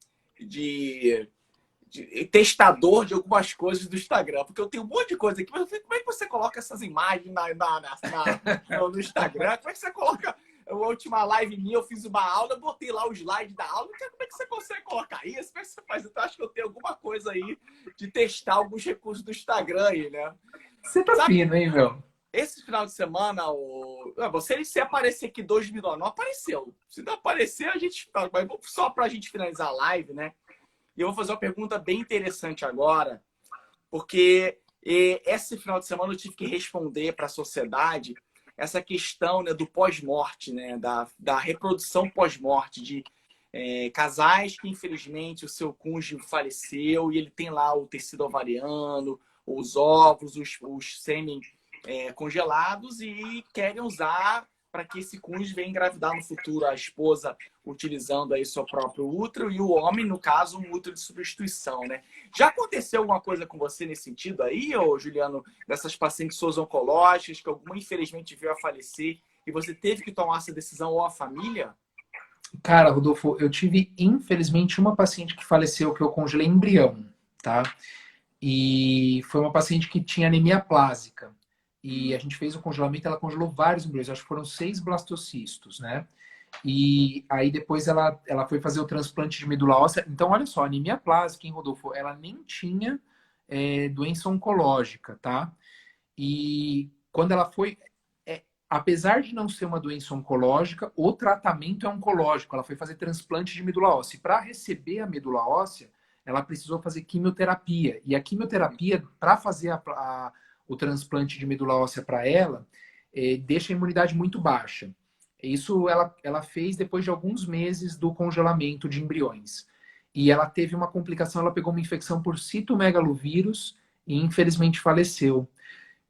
testador de algumas coisas do Instagram. Porque eu tenho um monte de coisa aqui. Mas eu falei, como é que você coloca essas imagens no Instagram? Como é que você coloca... A última live minha, eu fiz uma aula, botei lá o slide da aula. Como é que você consegue colocar isso? Como é que você faz? Então, acho que eu tenho alguma coisa aí de testar alguns recursos do Instagram aí, né? Você tá fino, hein, meu? Esse final de semana, se aparecer aqui 2009, não apareceu. Se não aparecer, a gente... Mas só pra gente finalizar a live, né? E eu vou fazer uma pergunta bem interessante agora, porque esse final de semana eu tive que responder para a sociedade essa questão, né, do pós-morte, né, da reprodução pós-morte, de casais que, infelizmente, o seu cônjuge faleceu e ele tem lá o tecido ovariano, os óvulos, os sêmen congelados e querem usar para que esse cônjuge venha engravidar no futuro, a esposa utilizando aí seu próprio útero e o homem, no caso, um útero de substituição, né? Já aconteceu alguma coisa com você nesse sentido aí, ô Juliano, dessas pacientes suas oncológicas, que alguma infelizmente veio a falecer e você teve que tomar essa decisão ou a família? Cara, Rodolfo, eu tive, infelizmente, uma paciente que faleceu que eu congelei embrião, tá? E foi uma paciente que tinha anemia plásica. E a gente fez o congelamento, ela congelou vários embriões, acho que foram 6 blastocistos, né? E aí depois ela foi fazer o transplante de medula óssea. Então, olha só, anemia plásica, hein, Rodolfo? Ela nem tinha doença oncológica, tá? E quando ela foi... apesar de não ser uma doença oncológica, o tratamento é oncológico. Ela foi fazer transplante de medula óssea. E para receber a medula óssea, ela precisou fazer quimioterapia. E a quimioterapia, para fazer o transplante de medula óssea para ela, deixa a imunidade muito baixa. Isso ela fez depois de alguns meses do congelamento de embriões. E ela teve uma complicação, ela pegou uma infecção por citomegalovírus e infelizmente faleceu.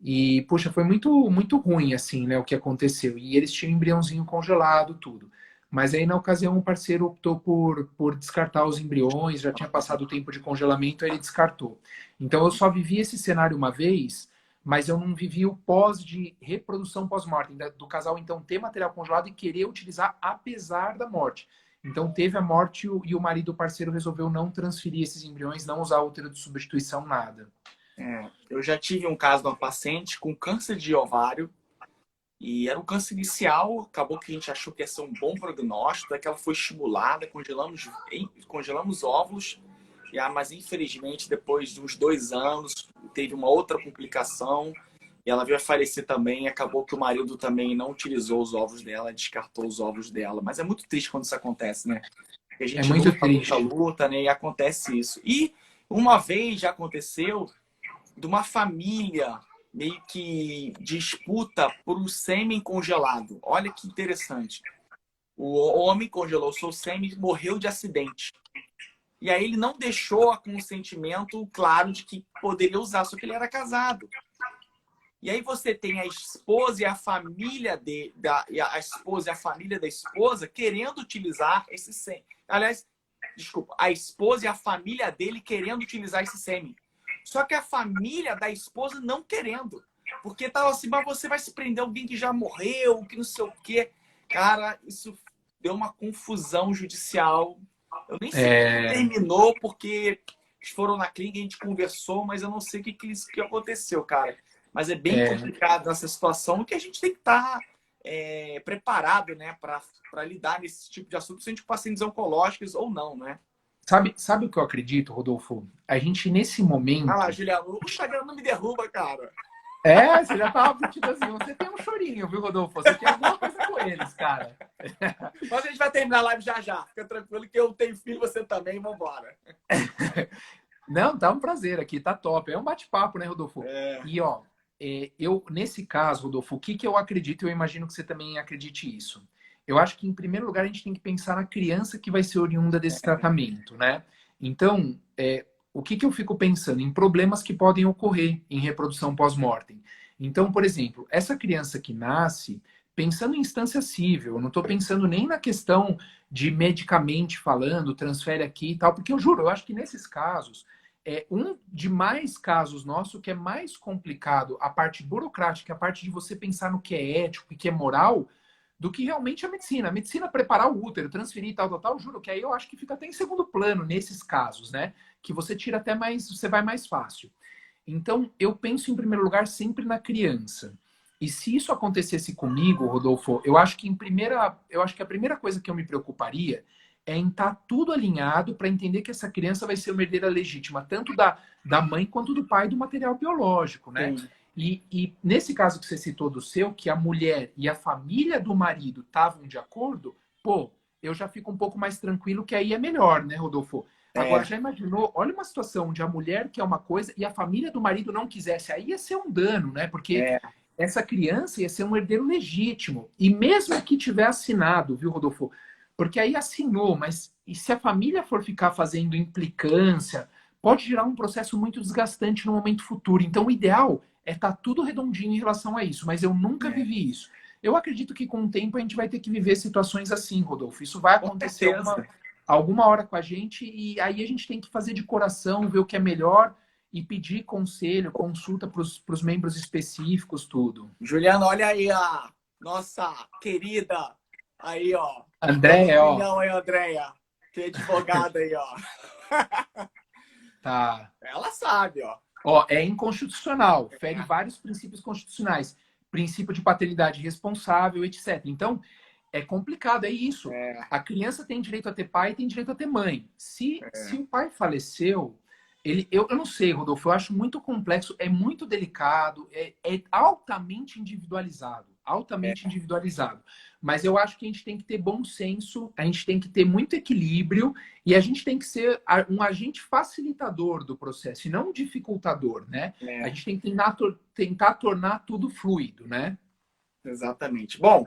E, puxa, foi muito, muito ruim, assim, né, o que aconteceu. E eles tinham um embriãozinho congelado, tudo. Mas aí, na ocasião, o parceiro optou por descartar os embriões, já tinha passado o tempo de congelamento, aí ele descartou. Então, eu só vivi esse cenário uma vez, mas eu não vivi o pós de reprodução pós-morte, do casal, então, ter material congelado e querer utilizar apesar da morte. Então, teve a morte e o marido, o parceiro, resolveu não transferir esses embriões, não usar útero de substituição, nada. Eu já tive um caso de uma paciente com câncer de ovário e era um câncer inicial, acabou que a gente achou que ia ser um bom prognóstico, até que ela foi estimulada, congelamos óvulos, mas infelizmente depois de uns 2 anos teve uma outra complicação e ela veio a falecer também, acabou que o marido também não utilizou os óvulos dela, descartou os óvulos dela, mas é muito triste quando isso acontece, né? Porque a É gente muito luta, luta, triste. luta, né? E acontece isso. E uma vez já aconteceu de uma família meio que disputa por um sêmen congelado. Olha que interessante. O homem congelou seu sêmen e morreu de acidente. E aí ele não deixou a consentimento claro de que poderia usar, só que ele era casado. E aí você tem a esposa e a família a esposa e a família da esposa querendo utilizar esse sêmen. Aliás, desculpa, a esposa e a família dele querendo utilizar esse sêmen. Só que a família da esposa não querendo. Porque tava assim, mas você vai se prender alguém que já morreu, que não sei o quê. Cara, isso deu uma confusão judicial. Eu nem sei como É, terminou, porque eles foram na clínica, a gente conversou, mas eu não sei o que aconteceu, cara. Mas é bem complicado essa situação, que a gente tem que estar preparado, né, para lidar nesse tipo de assunto, seja de pacientes oncológicos ou não, né? sabe o que eu acredito, Rodolfo? A gente, nesse Ah lá, momento. Juliano, o Instagram não me derruba, cara. Você já tava metido assim. Você tem um chorinho, viu, Rodolfo? Você tem alguma coisa com eles, cara. Mas a gente vai terminar a live já já. Fica tranquilo que eu tenho filho, você também, vambora. Não, tá um prazer aqui, tá top. É um bate-papo, né, Rodolfo? É, E, ó, eu, nesse caso, Rodolfo, o que que eu acredito, eu imagino que você também acredite isso. Eu acho que, em primeiro lugar, a gente tem que pensar na criança que vai ser oriunda desse tratamento, né? Então, o que que eu fico pensando? Em problemas que podem ocorrer em reprodução pós-mortem. Então, por exemplo, essa criança que nasce, pensando em instância civil, eu não estou pensando nem na questão de medicamente falando, transfere aqui e tal, porque eu juro, eu acho que nesses casos, um de mais casos nosso que é mais complicado a parte burocrática, a parte de você pensar no que é ético e que é moral, do que realmente a medicina. A medicina preparar o útero, transferir e tal, tal, tal, juro que aí eu acho que fica até em segundo plano nesses casos, né? Que você tira até mais, você vai mais fácil. Então, eu penso em primeiro lugar sempre na criança. E se isso acontecesse comigo, Rodolfo, eu acho que a primeira coisa que eu me preocuparia é em estar tudo alinhado para entender que essa criança vai ser uma herdeira legítima, tanto da mãe quanto do pai do material biológico, né? sim. E nesse caso que você citou do seu, que a mulher e a família do marido estavam de acordo, pô, eu já fico um pouco mais tranquilo que aí é melhor, né, Rodolfo? Agora, É, já imaginou? Olha uma situação onde a mulher quer uma coisa e a família do marido não quisesse. Aí ia ser um dano, né? Porque é, essa criança ia ser um herdeiro legítimo. E mesmo que tiver assinado, viu, Rodolfo? Porque aí assinou, mas e se a família for ficar fazendo implicância, pode gerar um processo muito desgastante no momento futuro. Então, o ideal é estar tudo redondinho em relação a isso, mas eu nunca é. vivi isso. Eu acredito que com o tempo a gente vai ter que viver situações assim, Rodolfo. Isso vai Com acontecer certeza. alguma hora com a gente e aí a gente tem que fazer de coração, ver o que é melhor e pedir conselho, consulta para os membros específicos, tudo. Juliano, olha aí a nossa querida aí, ó. Dando André, ó, opinião aí, Andréia. Que é advogada aí, ó. tá. Ela sabe, ó. Ó, é inconstitucional, fere vários princípios constitucionais, princípio de paternidade responsável, etc. Então, é complicado, é isso. É, A criança tem direito a ter pai e tem direito a ter mãe. Se o pai faleceu, Eu não sei, Rodolfo, eu acho muito complexo, é muito delicado, é altamente individualizado, altamente individualizado. Mas eu acho que a gente tem que ter bom senso, a gente tem que ter muito equilíbrio e a gente tem que ser um agente facilitador do processo e não um dificultador, né? A gente tem que tentar tornar tudo fluido, né? Exatamente. Bom,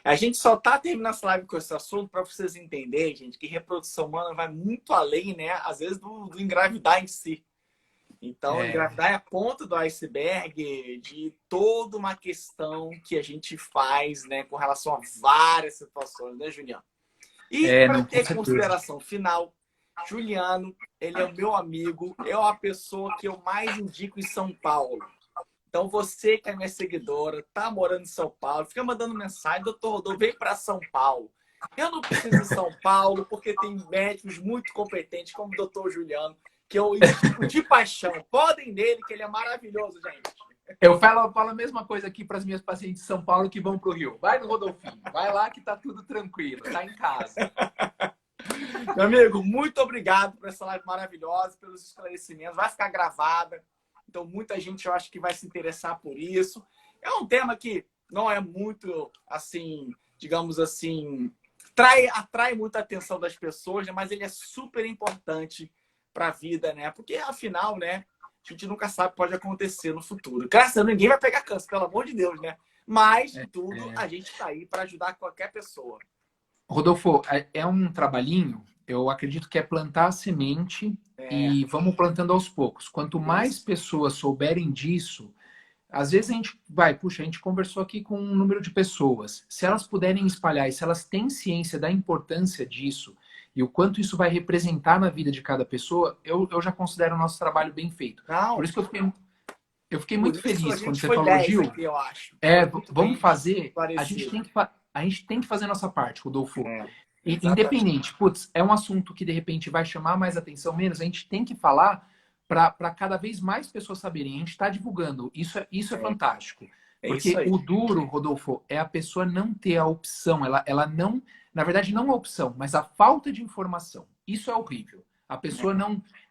a gente só tá terminando essa live com esse assunto para vocês entenderem, gente, que reprodução humana vai muito além, né? Às vezes do engravidar em si. Então, engravidar é a ponta do iceberg de toda uma questão que a gente faz, né, com relação a várias situações, né, Juliano? E para ter consideração final, Juliano, ele é o meu amigo, é a pessoa que eu mais indico em São Paulo. Então, você que é minha seguidora, tá morando em São Paulo, fica mandando mensagem, doutor Rodolfo, vem para São Paulo. Eu não preciso de São Paulo, porque tem médicos muito competentes, como o doutor Juliano, que eu indico de paixão. Podem nele, que ele é maravilhoso, gente. Eu falo a mesma coisa aqui para as minhas pacientes de São Paulo que vão para o Rio. Vai no Rodolfinho, vai lá que tá tudo tranquilo, tá em casa. Meu amigo, muito obrigado por essa live maravilhosa, pelos esclarecimentos. Vai ficar gravada. Então, muita gente, eu acho que vai se interessar por isso. É um tema que não é muito, assim, digamos assim, atrai muita atenção das pessoas, né? Mas ele é super importante para a vida, né? Porque, afinal, né? A gente nunca sabe o que pode acontecer no futuro. Graças a Deus, ninguém vai pegar câncer, pelo amor de Deus, né? Mas, tudo, a gente está aí para ajudar qualquer pessoa. Rodolfo, é um trabalhinho, eu acredito que é plantar a semente e vamos plantando aos poucos. Quanto mais pessoas souberem disso, às vezes a gente conversou aqui com um número de pessoas. Se elas puderem espalhar e se elas têm ciência da importância disso e o quanto isso vai representar na vida de cada pessoa, eu já considero o nosso trabalho bem feito. Não. Por isso que eu fiquei muito feliz quando você falou, 10 Gil. aqui, eu acho. Vamos fazer. A gente tem que fazer a nossa parte, Rodolfo. Independente, é um assunto que de repente vai chamar mais atenção, menos, a gente tem que falar para cada vez mais pessoas saberem. A gente está divulgando. Isso é fantástico. Porque o duro, Rodolfo, é a pessoa não ter a opção. Ela não, na verdade, não a opção, mas a falta de informação. Isso é horrível. A pessoa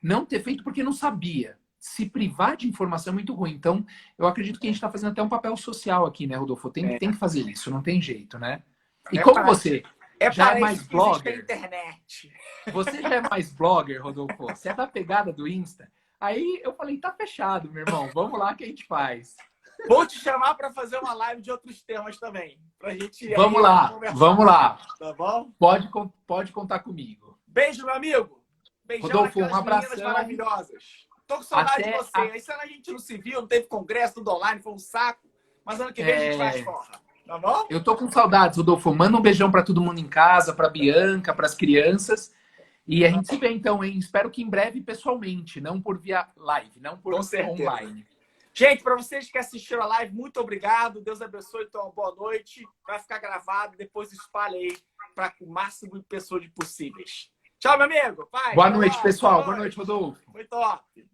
não ter feito porque não sabia. Se privar de informação é muito ruim. Então, eu acredito que a gente está fazendo até um papel social aqui, né, Rodolfo? Tem que fazer isso, não tem jeito, né? E como você já é mais blogger, internet. Você já é mais blogger, Rodolfo? Você é da pegada do Insta? Aí eu falei, tá fechado, meu irmão. Vamos lá que a gente faz. Vou te chamar para fazer uma live de outros temas também. Pra gente vamos lá. Tá bom? Pode contar comigo. Beijo, meu amigo. Beijão, Rodolfo, um abraço. Maravilhosas. Tô com saudade de você. Aí se a gente não se viu, não teve congresso, tudo online, foi um saco. Mas ano que vem a gente faz forra. Tá bom? Eu tô com saudades, Rodolfo. Manda um beijão para todo mundo em casa, para Bianca, para as crianças. E a gente se vê então, hein? Espero que em breve pessoalmente, não por via live, não por online. Gente, para vocês que assistiram a live, muito obrigado. Deus abençoe, então, boa noite. Vai ficar gravado, depois espalha aí para o máximo de pessoas possíveis. Tchau, meu amigo. Pai, boa noite, pessoal. Boa noite, Rodolfo. Muito top.